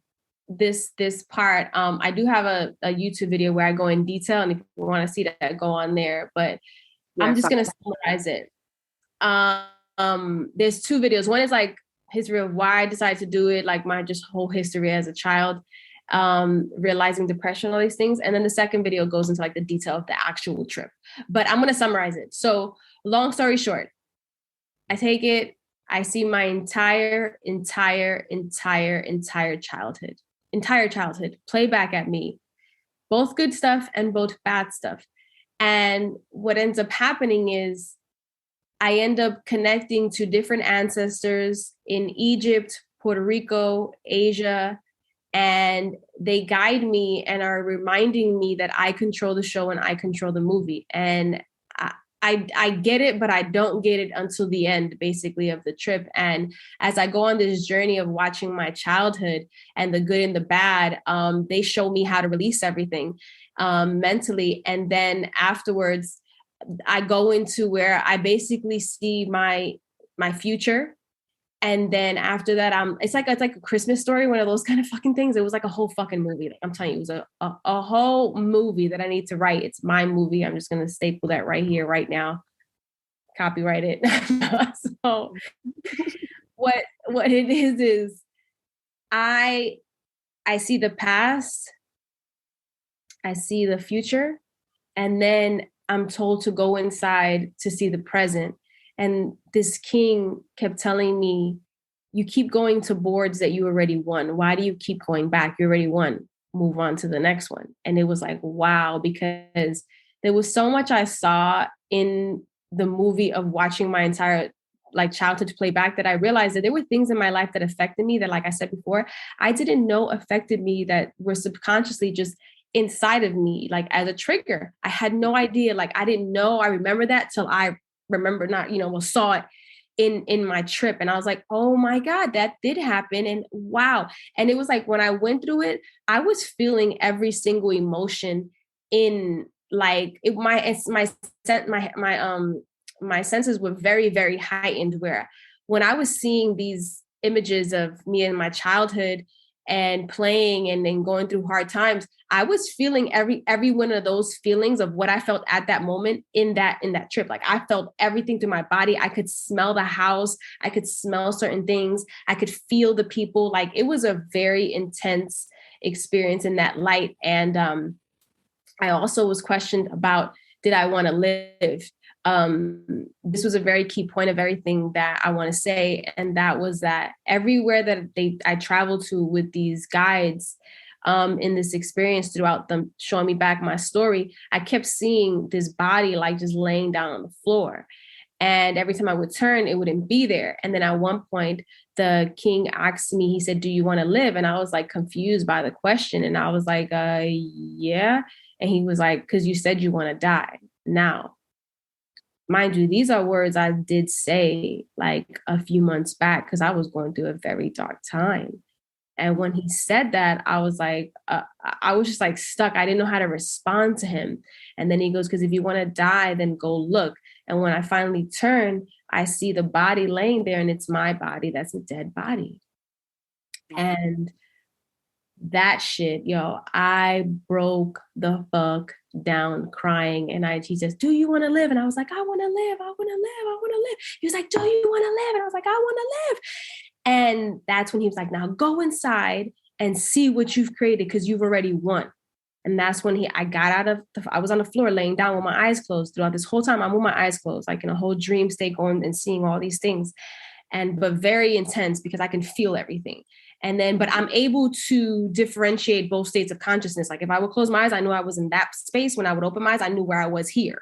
A: This part, I do have a YouTube video where I go in detail, and if you want to see that, go on there. But I'm just gonna summarize it. There's 2 videos. One is like history of why I decided to do it, like my just whole history as a child, realizing depression, all these things. And then the second video goes into like the detail of the actual trip. But I'm gonna summarize it. So long story short, I take it. I see my entire childhood play back at me, both good stuff and both bad stuff. And what ends up happening is I end up connecting to different ancestors in Egypt, Puerto Rico, Asia, and they guide me and are reminding me that I control the show and I control the movie. And I get it, but I don't get it until the end, basically, of the trip. And as I go on this journey of watching my childhood and the good and the bad, they show me how to release everything mentally. And then afterwards, I go into where I basically see my future. And then after that, it's like a Christmas story, one of those kind of fucking things. It was like a whole fucking movie. Like, I'm telling you, it was a whole movie that I need to write. It's my movie. I'm just gonna staple that right here, right now. Copyright it. So what it is I see the past, I see the future, and then I'm told to go inside to see the present. And this king kept telling me, you keep going to boards that you already won. Why do you keep going back? You already won. Move on to the next one. And it was like, wow, because there was so much I saw in the movie of watching my entire like childhood play back that I realized that there were things in my life that affected me that, like I said before, I didn't know affected me, that were subconsciously just inside of me, like as a trigger. I had no idea. Like, I didn't know. I remember that till I saw it in my trip. And I was like, oh my God, that did happen. And wow. And it was like, when I went through it, I was feeling every single emotion in like it, my senses were very, very heightened, where when I was seeing these images of me in my childhood and playing and then going through hard times, I was feeling every one of those feelings of what I felt at that moment in that trip. Like, I felt everything through my body. I could smell the house. I could smell certain things. I could feel the people. Like, it was a very intense experience in that light. And I also was questioned about, did I want to live? this was a very key point of everything that I want to say. And that was that everywhere that I traveled to with these guides, in this experience, throughout them showing me back my story, I kept seeing this body like just laying down on the floor. And every time I would turn, it wouldn't be there. And then at one point, the king asked me, he said, "Do you want to live?" And I was like confused by the question. And I was like, yeah. And he was like, "Because you said you want to die." Now, mind you, these are words I did say like a few months back because I was going through a very dark time. And when he said that, I was like, I was just like stuck. I didn't know how to respond to him. And then he goes, "Because if you want to die, then go look." And when I finally turn, I see the body laying there, and it's my body. That's a dead body. And that shit, yo, I broke the fuck down crying. And he says, "Do you want to live?" And I was like, "I want to live. I want to live. I want to live." He was like, "Do you want to live?" And I was like, "I want to live." And that's when he was like, "Now go inside and see what you've created, because you've already won." And that's when I got out of I was on the floor laying down with my eyes closed throughout this whole time. I'm with my eyes closed, like in a whole dream state, going and seeing all these things. But very intense because I can feel everything. And then, but I'm able to differentiate both states of consciousness. Like if I would close my eyes, I knew I was in that space. When I would open my eyes, I knew where I was here.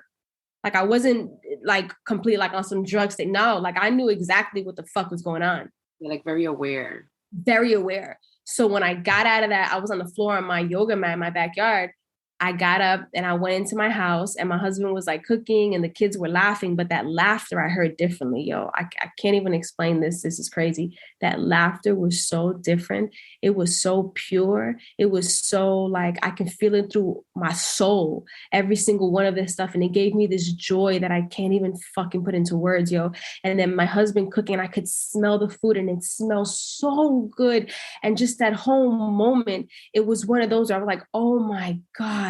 A: Like I wasn't like complete, like on some drug state. No, like I knew exactly what the fuck was going on.
B: You're like very aware.
A: Very aware. So when I got out of that, I was on the floor on my yoga mat in my backyard. I got up and I went into my house, and my husband was like cooking and the kids were laughing, but that laughter I heard differently, yo. I can't even explain this. This is crazy. That laughter was so different. It was so pure. It was so like, I can feel it through my soul, every single one of this stuff. And it gave me this joy that I can't even fucking put into words, yo. And then my husband cooking, I could smell the food and it smells so good. And just that whole moment, it was one of those where I was like, oh my God,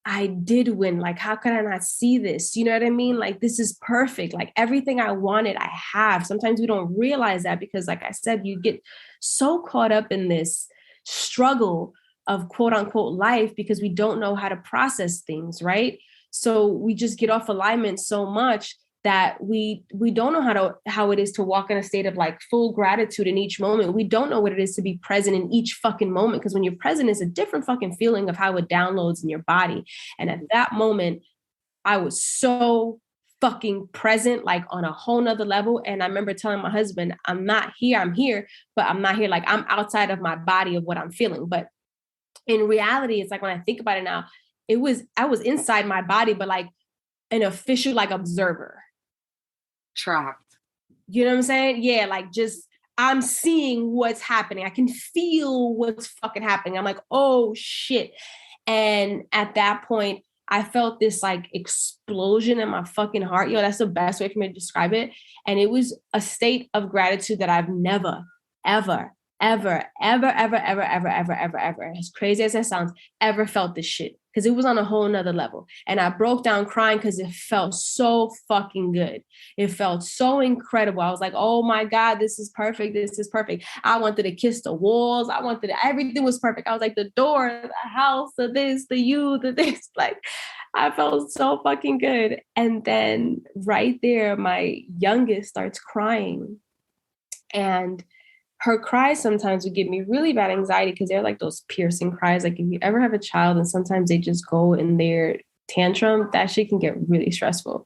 A: I did win. Like, how could I not see this? You know what I mean? Like, this is perfect. Like everything I wanted, I have. Sometimes we don't realize that because, like I said, you get so caught up in this struggle of quote unquote life because we don't know how to process things, right? So we just get off alignment so much that we don't know how it is to walk in a state of like full gratitude in each moment. We don't know what it is to be present in each fucking moment, because when you're present, it's a different fucking feeling of how it downloads in your body. And at that moment, I was so fucking present, like on a whole nother level. And I remember telling my husband, I'm not here, I'm here, but I'm not here. Like I'm outside of my body of what I'm feeling. But in reality, it's like when I think about it now, I was inside my body, but like an official like observer.
B: Trapped.
A: You know what I'm saying? Yeah, like just I'm seeing what's happening. I can feel what's fucking happening. I'm like, oh shit. And at that point, I felt this like explosion in my fucking heart. Yo, that's the best way for me to describe it. And it was a state of gratitude that I've never, ever, ever, ever, ever, ever, ever, ever, ever, ever, as crazy as that sounds, ever felt this shit. Because it was on a whole nother level. And I broke down crying because it felt so fucking good. It felt so incredible. I was like, oh my God, this is perfect. This is perfect. I wanted to kiss the walls. Everything was perfect. I was like, the door, the house, the this, the you, the this. Like, I felt so fucking good. And then right there, my youngest starts crying. And her cries sometimes would give me really bad anxiety because they're like those piercing cries. Like if you ever have a child and sometimes they just go in their tantrum, that shit can get really stressful.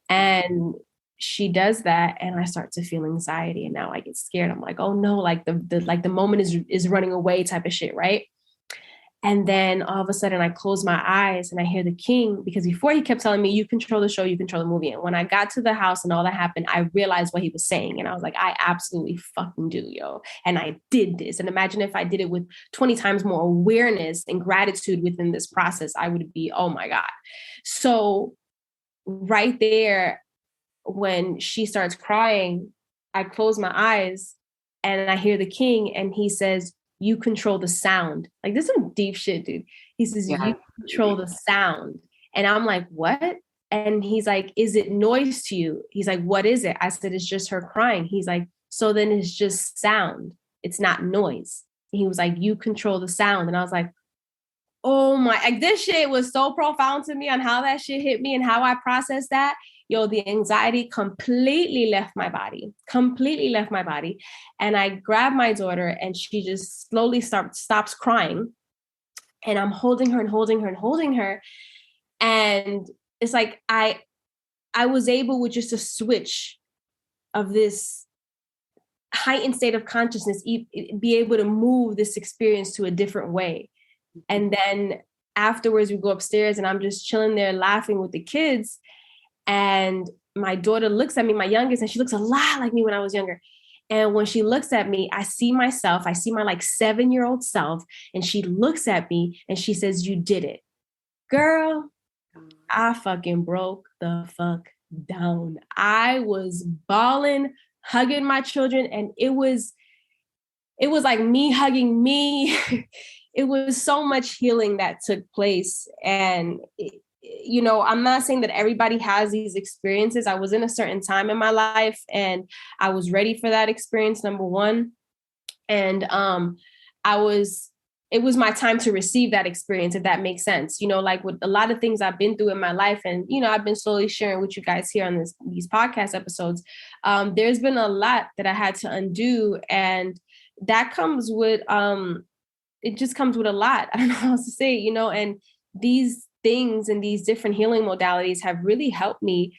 A: And she does that, and I start to feel anxiety, and now I get scared. I'm like, oh no, like the moment is running away type of shit, right? And then all of a sudden I close my eyes and I hear the king, because before he kept telling me, you control the show, you control the movie. And when I got to the house and all that happened, I realized what he was saying. And I was like, I absolutely fucking do, yo. And I did this. And imagine if I did it with 20 times more awareness and gratitude within this process, I would be, oh my God. So right there, when she starts crying, I close my eyes and I hear the king, and he says, you control the sound. Like this is some deep shit, dude. He says, yeah, you control the sound. And I'm like, what? And he's like, is it noise to you? He's like, what is it? I said, it's just her crying. He's like, so then it's just sound. It's not noise. And he was like, you control the sound. And I was like, oh my, like this shit was so profound to me on how that shit hit me and how I processed that. Yo, the anxiety completely left my body, And I grabbed my daughter and she just slowly stops crying. And I'm holding her and holding her and holding her. And it's like, I was able with just a switch of this heightened state of consciousness, be able to move this experience to a different way. And then afterwards we go upstairs and I'm just chilling there laughing with the kids. And my daughter looks at me, my youngest, and she looks a lot like me when I was younger. And when she looks at me, I see myself, I see my like 7-year-old self, and she looks at me and she says, "You did it." Girl, I fucking broke the fuck down. I was bawling, hugging my children, and it was like me hugging me. It was so much healing that took place. And I'm not saying that everybody has these experiences. I was in a certain time in my life and I was ready for that experience, number one. And it was my time to receive that experience, if that makes sense. Like with a lot of things I've been through in my life, and I've been slowly sharing with you guys here on these podcast episodes. There's been a lot that I had to undo, and that comes with it just comes with a lot. I don't know how else to say, and these things and these different healing modalities have really helped me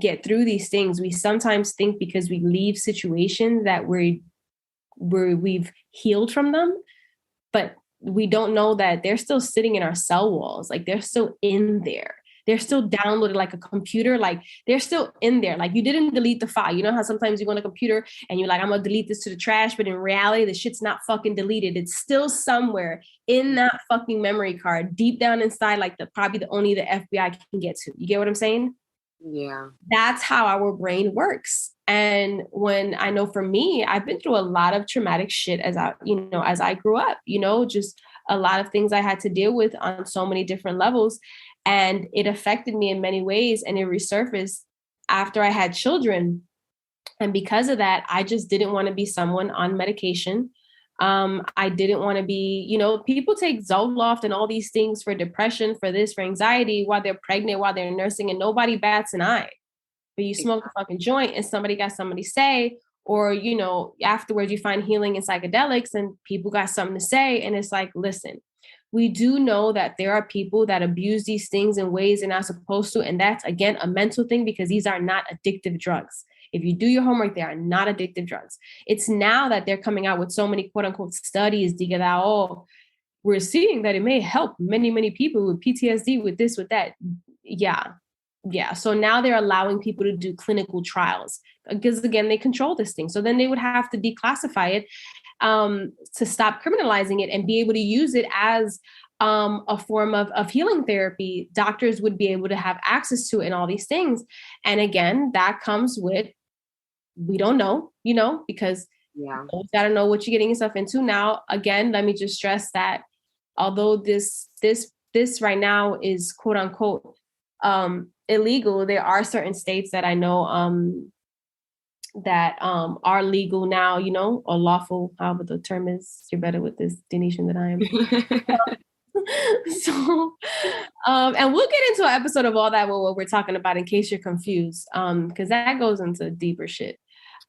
A: get through these things. We sometimes think because we leave situations that we've healed from them, but we don't know that they're still sitting in our cell walls. Like they're still in there. They're still downloaded like a computer. Like they're still in there. Like you didn't delete the file. You know how sometimes you go on a computer and you're like, I'm gonna delete this to the trash, but in reality, the shit's not fucking deleted. It's still somewhere in that fucking memory card, deep down inside, like probably only the FBI can get to. You get what I'm saying?
B: Yeah.
A: That's how our brain works. And when I know for me, I've been through a lot of traumatic shit as I grew up, just a lot of things I had to deal with on so many different levels. And it affected me in many ways, and it resurfaced after I had children. And because of that, I just didn't want to be someone on medication. I didn't want to be, people take Zoloft and all these things for depression, for this, for anxiety, while they're pregnant, while they're nursing, and nobody bats an eye. But you smoke a fucking joint and somebody got something to say, or, afterwards you find healing in psychedelics and people got something to say. And it's like, listen, we do know that there are people that abuse these things in ways they're not supposed to. And that's, again, a mental thing, because these are not addictive drugs. If you do your homework, they are not addictive drugs. It's now that they're coming out with so many quote unquote studies, we're seeing that it may help many, many people with PTSD, with this, with that. Yeah. So now they're allowing people to do clinical trials because, again, they control this thing. So then they would have to declassify it to stop criminalizing it and be able to use it as a form of healing therapy. Doctors would be able to have access to it and all these things. And again, that comes with, we don't know, because you got to know what you're getting yourself into. Now, again, let me just stress that although this right now is quote unquote illegal, there are certain states that I know that are legal now, or lawful, however the term is. You're better with this, Danesha, than I am. So, and we'll get into an episode of all that, what we're talking about, in case you're confused, because that goes into deeper shit.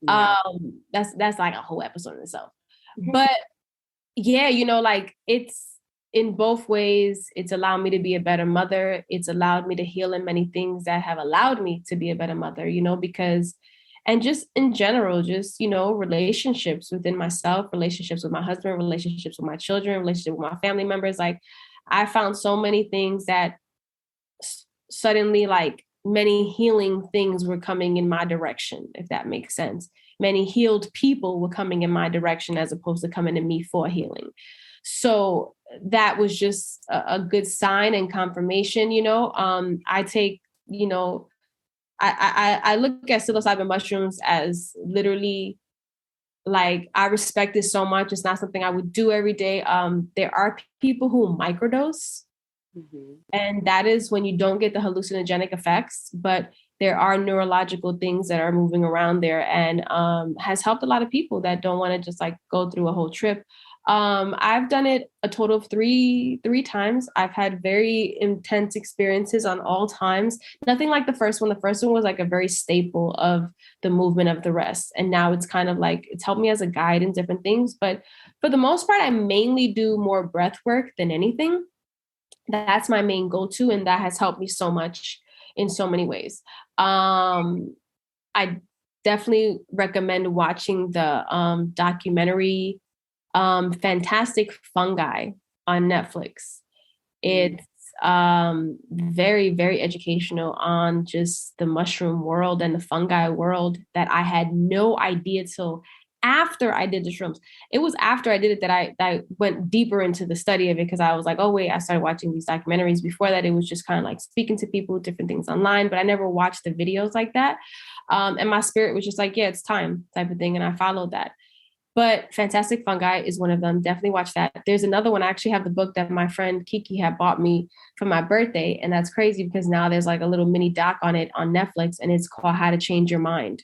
A: Yeah. That's like a whole episode in itself. But yeah, like it's in both ways. It's allowed me to be a better mother. It's allowed me to heal in many things that have allowed me to be a better mother, because, and just in general, just, relationships within myself, relationships with my husband, relationships with my children, relationship with my family members. Like I found so many things that suddenly, like, many healing things were coming in my direction, if that makes sense. Many healed people were coming in my direction as opposed to coming to me for healing. So that was just a good sign and confirmation. I take, I look at psilocybin mushrooms as literally, like, I respect it so much. It's not something I would do every day. There are people who microdose. Mm-hmm. And that is when you don't get the hallucinogenic effects, but there are neurological things that are moving around there, and has helped a lot of people that don't want to just like go through a whole trip. I've done it a total of three times. I've had very intense experiences on all times. Nothing like the first one. The first one was like a very staple of the movement of the rest. And now it's kind of like, it's helped me as a guide in different things. But for the most part, I mainly do more breath work than anything. That's my main go-to. And that has helped me so much in so many ways. I definitely recommend watching the documentary Fantastic Fungi on Netflix. It's very, very educational on just the mushroom world and the fungi world that I had no idea till after I did the shrooms. It was after I did it that I went deeper into the study of it, because I was like, oh wait, I started watching these documentaries. Before that, it was just kind of like speaking to people, different things online, but I never watched the videos like that. And my spirit was just like, yeah, it's time type of thing. And I followed that. But Fantastic Fungi is one of them. Definitely watch that. There's another one. I actually have the book that my friend Kiki had bought me for my birthday. And that's crazy because now there's like a little mini doc on it on Netflix, and it's called How to Change Your Mind.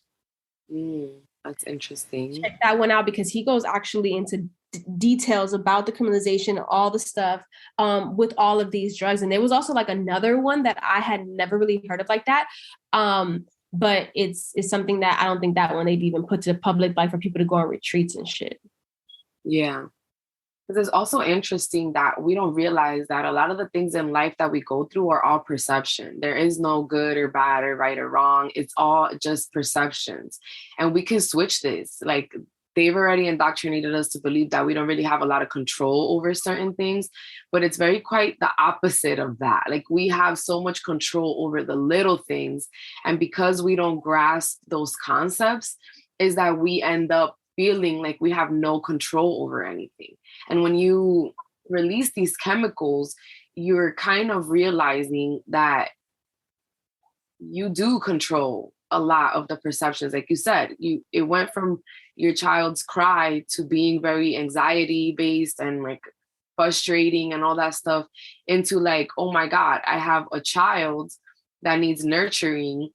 B: That's interesting.
A: Check that one out because he goes actually into details about the criminalization, all the stuff with all of these drugs. And there was also like another one that I had never really heard of like that. But it's something that I don't think that one they've even put to the public, like for people to go on retreats and shit.
B: Yeah. Because it's also interesting that we don't realize that a lot of the things in life that we go through are all perception. There is no good or bad or right or wrong. It's all just perceptions. And we can switch this. Like, they've already indoctrinated us to believe that we don't really have a lot of control over certain things, but it's very quite the opposite of that. Like, we have so much control over the little things. And because we don't grasp those concepts, is that we end up feeling like we have no control over anything. And when you release these chemicals, you're kind of realizing that you do control a lot of the perceptions. Like you said, it went from your child's cry to being very anxiety based and like frustrating and all that stuff into like, oh my God, I have a child that needs nurturing,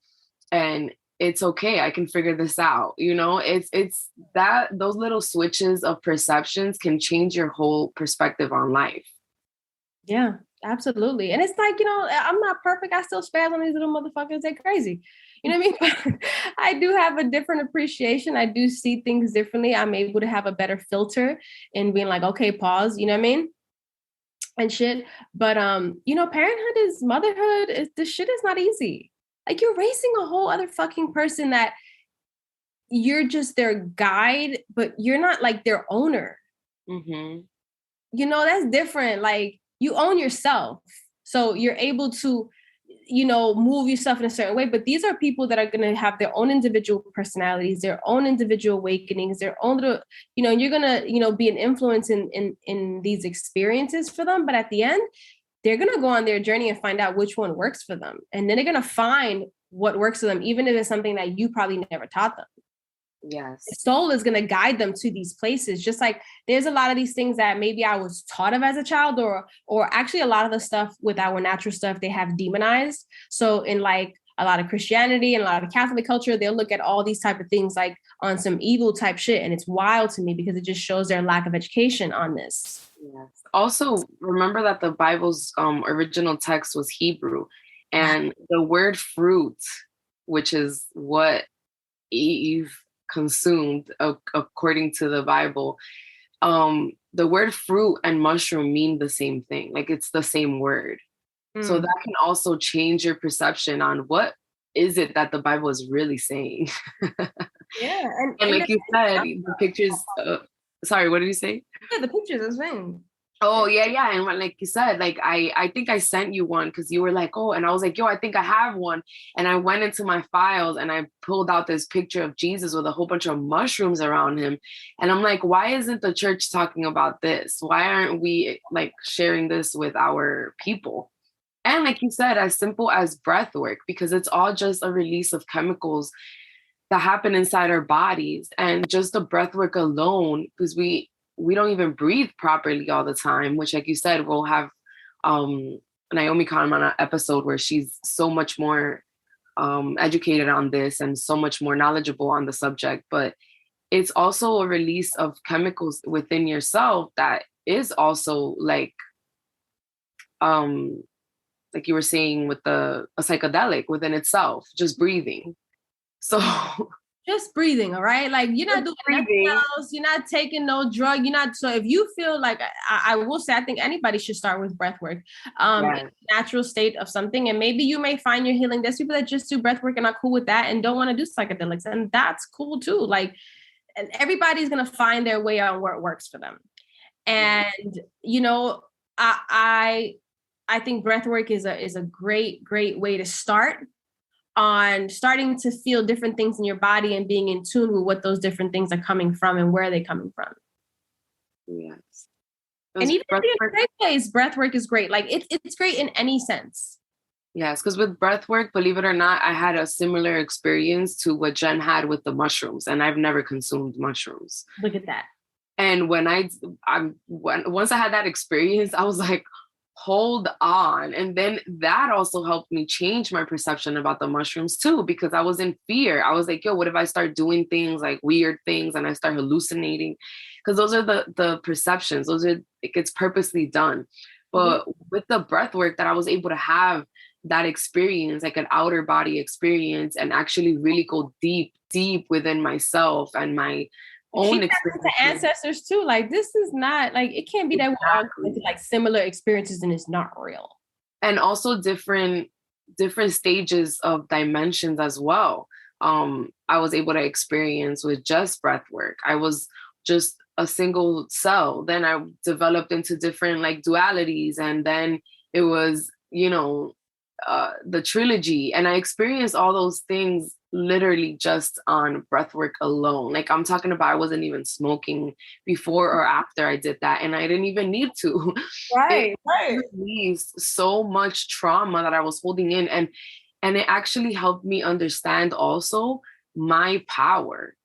B: and it's okay, I can figure this out. You know, it's that those little switches of perceptions can change your whole perspective on life.
A: Yeah, absolutely. And it's like, you know, I'm not perfect. I still spaz on these little motherfuckers. They're crazy. You know what I mean? I do have a different appreciation. I do see things differently. I'm able to have a better filter in being like, okay, pause, you know what I mean? And shit. But you know, parenthood is motherhood. This shit is not easy. Like, you're raising a whole other fucking person that you're just their guide, but you're not like their owner.
B: Mm-hmm.
A: You know, that's different. Like, you own yourself. So you're able to, you know, move yourself in a certain way. But these are people that are going to have their own individual personalities, their own individual awakenings, their own, you know, and you're going to, you know, be an influence in these experiences for them. But at the end, they're going to go on their journey and find out which one works for them. And then they're going to find what works for them, even if it's something that you probably never taught them.
B: Yes.
A: The soul is going to guide them to these places. Just like there's a lot of these things that maybe I was taught of as a child, or actually a lot of the stuff with our natural stuff, they have demonized. So in like a lot of Christianity and a lot of Catholic culture, they'll look at all these type of things like on some evil type shit. And it's wild to me because it just shows their lack of education on this.
B: Yes. Also, remember that the Bible's original text was Hebrew, and the word fruit, which is what Eve consumed according to the Bible, the word fruit and mushroom mean the same thing. Like, it's the same word. So that can also change your perception on what is it that the Bible is really saying.
A: Yeah.
B: And like you said, the pictures, sorry, what did you say?
A: Yeah, the pictures are saying.
B: Oh, yeah. And like you said, like, I think I sent you one because you were like, oh, and I was like, yo, I think I have one. And I went into my files and I pulled out this picture of Jesus with a whole bunch of mushrooms around him. And I'm like, why isn't the church talking about this? Why aren't we like sharing this with our people? And like you said, as simple as breath work, because it's all just a release of chemicals that happen inside our bodies. And just the breath work alone, because we don't even breathe properly all the time, which, like you said, we'll have Naomi come on an episode where she's so much more educated on this and so much more knowledgeable on the subject. But it's also a release of chemicals within yourself that is also like you were saying with a psychedelic within itself, just breathing. So
A: just breathing, all right? Like you're not doing nothing else. You're not taking no drug. You're not. So if you feel like, I will say, I think anybody should start with breath work, natural state of something. And maybe you may find your healing. There's people that just do breath work and are cool with that and don't want to do psychedelics. And that's cool too. Like, and everybody's going to find their way on where it works for them. And, you know, I think breath work is a great way to start on starting to feel different things in your body and being in tune with what those different things are coming from and where they're coming from.
B: Yes.
A: And even if you're in a great place, breath work is great. Like it's great in any sense.
B: Yes, because with breath work, believe it or not, I had a similar experience to what Jenn had with the mushrooms, and I've never consumed mushrooms.
A: Look at that.
B: And once I had that experience, I was like, hold on. And then that also helped me change my perception about the mushrooms too, because I was in fear. I was like, yo, what if I start doing things like weird things and I start hallucinating? Because those are the perceptions. It's purposely done. But with the breath work that I was able to have that experience, like an outer body experience, and actually really go deep within myself and my own experience.
A: To ancestors too. Like this is not like, it can't be that we're all going to like similar experiences and it's not real.
B: And also different stages of dimensions as well. I was able to experience with just breath work. I was just a single cell. Then I developed into different like dualities. And then it was, you know, the trilogy. And I experienced all those things literally just on breathwork alone. Like I'm talking about, I wasn't even smoking before or after I did that. And I didn't even need to.
A: Right.
B: It released so much trauma that I was holding in. And it actually helped me understand also my power.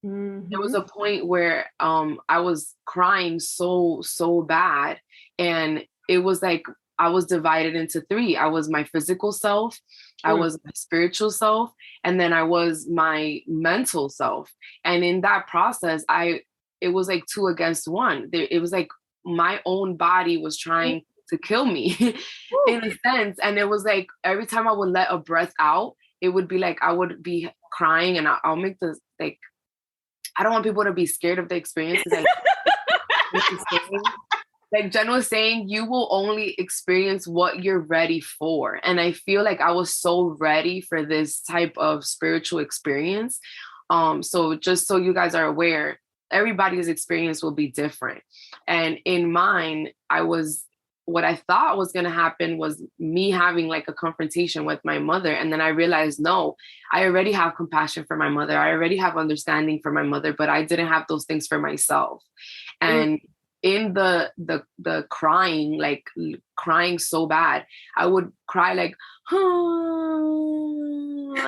A: Mm-hmm.
B: There was a point where I was crying so bad. And it was like, I was divided into three. I was my physical self, I was my spiritual self, and then I was my mental self. And in that process, it was like 2 against 1. It was like my own body was trying to kill me in a sense. And it was like every time I would let a breath out, it would be like I would be crying, and I'll make this like, I don't want people to be scared of the experience. Like Jenn was saying, you will only experience what you're ready for. And I feel like I was so ready for this type of spiritual experience. So just so you guys are aware, everybody's experience will be different. And in mine, what I thought was going to happen was me having like a confrontation with my mother. And then I realized, no, I already have compassion for my mother. I already have understanding for my mother, but I didn't have those things for myself. And in the crying, like crying so bad, I would cry like,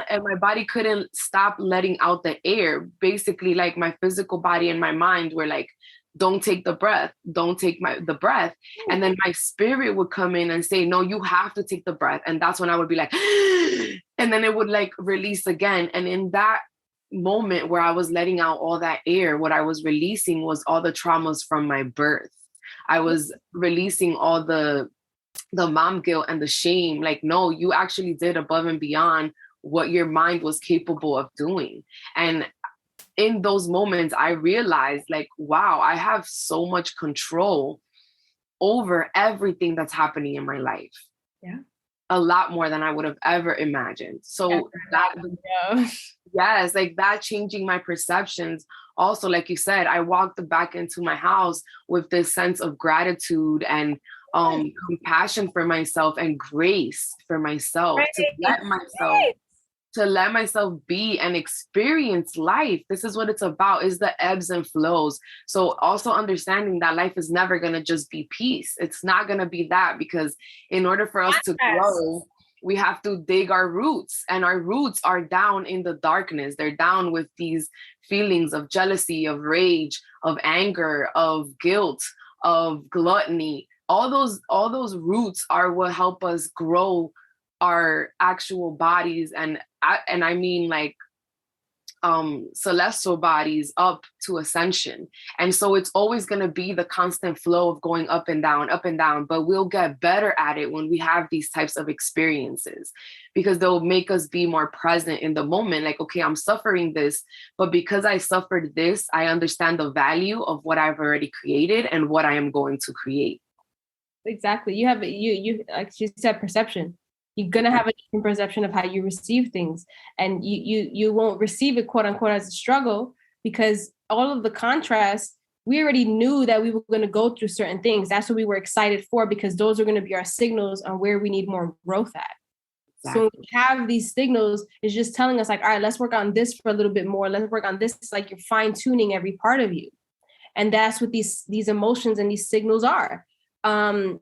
B: and my body couldn't stop letting out the air. Basically, like my physical body and my mind were like, don't take the breath, don't take the breath. And then my spirit would come in and say, no, you have to take the breath. And that's when I would be like, and then it would like release again. And in that moment where I was letting out all that air, what I was releasing was all the traumas from my birth. I was releasing all the mom guilt and the shame. Like, no, you actually did above and beyond what your mind was capable of doing. And in those moments, I realized like, wow, I have so much control over everything that's happening in my life.
A: Yeah.
B: A lot more than I would have ever imagined. So yes, like that changing my perceptions. Also, like you said, I walked back into my house with this sense of gratitude and compassion for myself and grace for myself, to let myself be and experience life. This is what it's about, is the ebbs and flows. So also understanding that life is never going to just be peace. It's not going to be that, because in order for us to grow, we have to dig our roots, and our roots are down in the darkness. They're down with these feelings of jealousy, of rage, of anger, of guilt, of gluttony. All those roots are what help us grow our actual bodies. And I mean like celestial bodies up to ascension. And so it's always going to be the constant flow of going up and down, but we'll get better at it when we have these types of experiences, because they'll make us be more present in the moment. Like, okay, I'm suffering this, but because I suffered this, I understand the value of what I've already created and what I am going to create.
A: Exactly. You have, you like she said, perception. You're gonna have a different perception of how you receive things, and you won't receive it, quote unquote, as a struggle, because all of the contrast, we already knew that we were going to go through certain things. That's what we were excited for, because those are going to be our signals on where we need more growth at. Exactly. So when we have these signals, it's just telling us like, all right, let's work on this for a little bit more. Let's work on this. It's like you're fine tuning every part of you, and that's what these emotions and these signals are. Because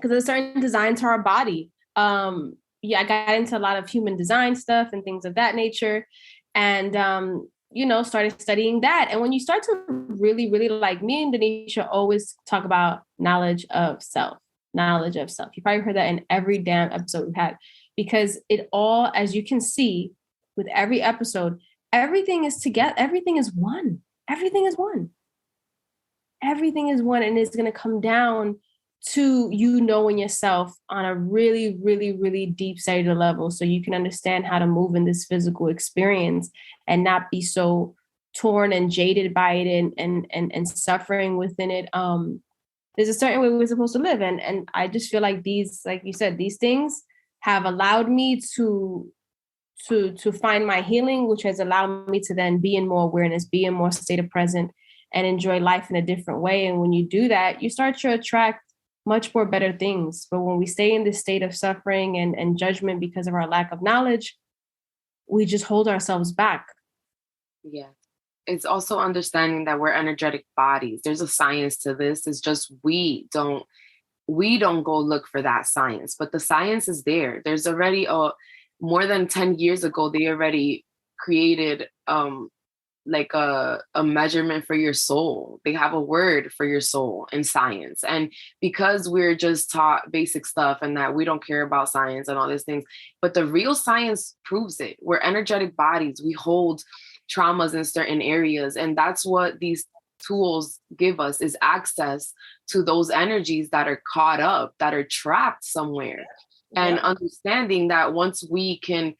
A: there's a certain design to our body. I got into a lot of human design stuff and things of that nature, and started studying that. And when you start to really, really, like, me and Danesha always talk about knowledge of self. You probably heard that in every damn episode we've had, because it all, as you can see with every episode, everything is together. Everything is one. And it's going to come down to you knowing yourself on a really, really, really deep cellular level, so you can understand how to move in this physical experience and not be so torn and jaded by it and suffering within it. There's a certain way we're supposed to live. And I just feel like these, like you said, these things have allowed me to find my healing, which has allowed me to then be in more awareness, be in more state of present, and enjoy life in a different way. And when you do that, you start to attract much more better things. But when we stay in this state of suffering and judgment because of our lack of knowledge, we just hold ourselves back.
B: Yeah. It's also understanding that we're energetic bodies. There's a science to this. It's just we don't go look for that science, but the science is there. There's already more than 10 years ago, they already created like a measurement for your soul. They have a word for your soul in science. And because we're just taught basic stuff and that we don't care about science and all these things, but the real science proves it. We're energetic bodies. We hold traumas in certain areas. And that's what these tools give us, is access to those energies that are caught up, that are trapped somewhere. Yeah. And understanding that once we can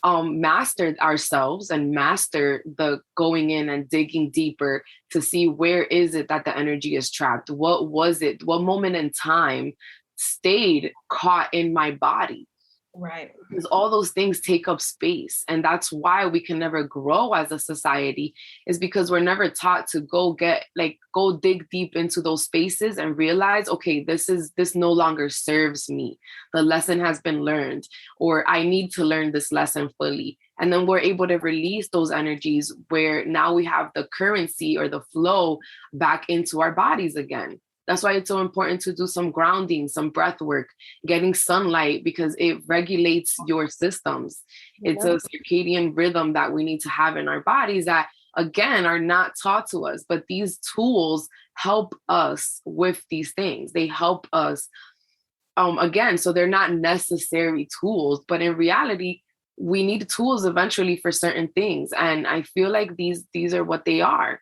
B: master ourselves and master the going in and digging deeper to see where is it that the energy is trapped, what was it, what moment in time stayed caught in my body.
A: Right.
B: Because all those things take up space. And that's why we can never grow as a society, is because we're never taught to go dig deep into those spaces and realize, okay, this no longer serves me. The lesson has been learned, or I need to learn this lesson fully. And then we're able to release those energies, where now we have the currency or the flow back into our bodies again. That's why it's so important to do some grounding, some breath work, getting sunlight, because it regulates your systems. Yeah. It's a circadian rhythm that we need to have in our bodies that, again, are not taught to us. But these tools help us with these things. They help us, again, so they're not necessary tools, but in reality, we need tools eventually for certain things. And I feel like these are what they are.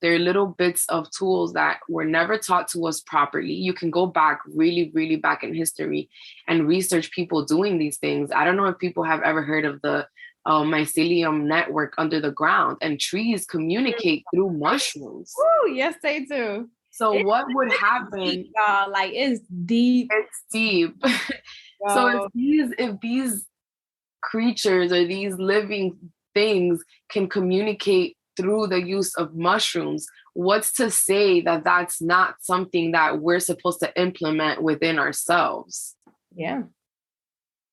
B: They're little bits of tools that were never taught to us properly. You can go back, really, really back in history and research people doing these things. I don't know if people have ever heard of the mycelium network under the ground, and trees communicate through mushrooms.
A: Oh, yes, they do.
B: So what would happen?
A: Deep, like, it's deep.
B: It's deep. So if these creatures or these living things can communicate through the use of mushrooms, what's to say that that's not something that we're supposed to implement within ourselves?
A: Yeah.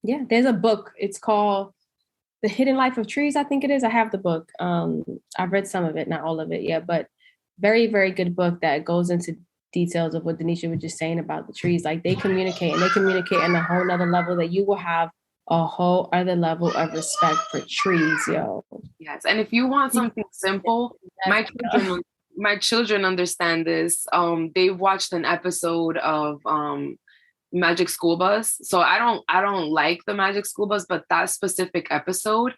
A: There's a book. It's called The Hidden Life of Trees, I think it is. I have the book. I've read some of it, not all of it yet, but very, very good book that goes into details of what Danesha was just saying about the trees. Like, they communicate on a whole nother level that you will have a whole other level of respect for trees, yo.
B: Yes, and if you want something simple, my children understand this. They watched an episode of Magic School Bus. So I don't like the Magic School Bus, but that specific episode,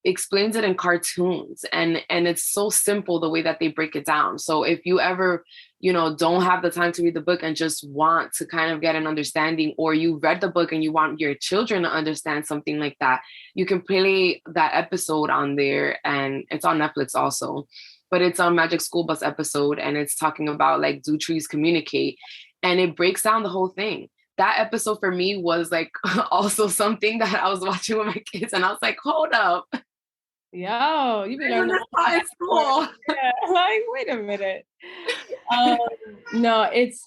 B: explains it in cartoons, and it's so simple the way that they break it down. So if you ever, don't have the time to read the book and just want to kind of get an understanding, or you read the book and you want your children to understand something like that, you can play that episode on there, and it's on Netflix also. But it's on Magic School Bus episode, and it's talking about like, do trees communicate? And it breaks down the whole thing. That episode for me was like also something that I was watching with my kids, and I was like, hold up.
A: Yo, you been learning
B: in school.
A: Yeah, like, wait a minute. No, it's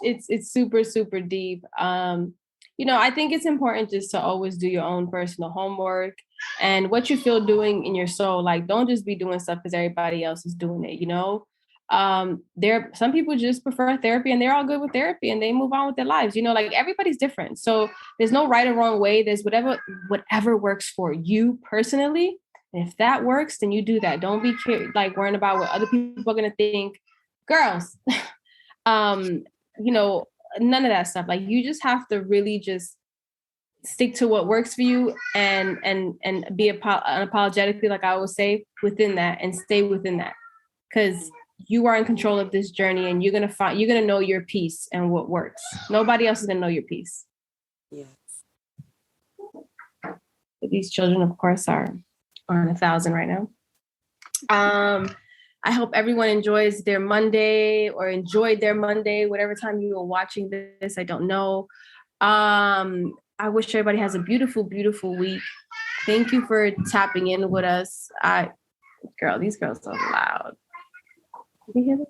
A: super, super deep. I think it's important just to always do your own personal homework and what you feel doing in your soul. Like, don't just be doing stuff because everybody else is doing it, some people just prefer therapy and they're all good with therapy and they move on with their lives. Like, everybody's different. So there's no right or wrong way. There's whatever works for you personally. And if that works, then you do that. Don't be like worrying about what other people are going to think. Girls, none of that stuff. Like, you just have to really just stick to what works for you and be unapologetically, like I always say, within that, and stay within that, because you are in control of this journey, and you're gonna know your piece and what works. Nobody else is gonna know your piece.
B: Yes.
A: But these children, of course, are on 1,000 right now. I hope everyone enjoys their Monday, or enjoyed their Monday, whatever time you are watching this. I don't know. I wish everybody has a beautiful, beautiful week. Thank you for tapping in with us. These girls are loud. Did you hear them?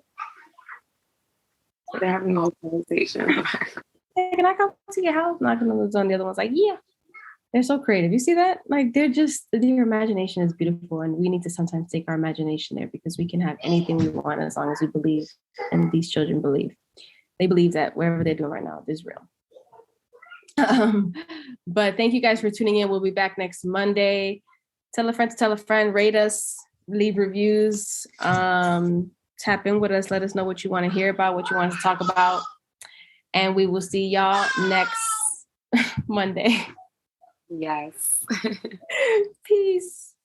B: So they're having a whole conversation.
A: Hey, can I come to your house? Knocking on the door, and the other one's like, yeah. They're so creative. You see that? Like, their imagination is beautiful, and we need to sometimes take our imagination there, because we can have anything we want as long as we believe, and these children believe. They believe that wherever they're doing right now is real. But thank you guys for tuning in. We'll be back next Monday. Tell a friend to tell a friend, rate us, leave reviews, tap in with us, let us know what you want to hear about, what you want to talk about. And we will see y'all next Monday.
B: Yes.
A: Peace.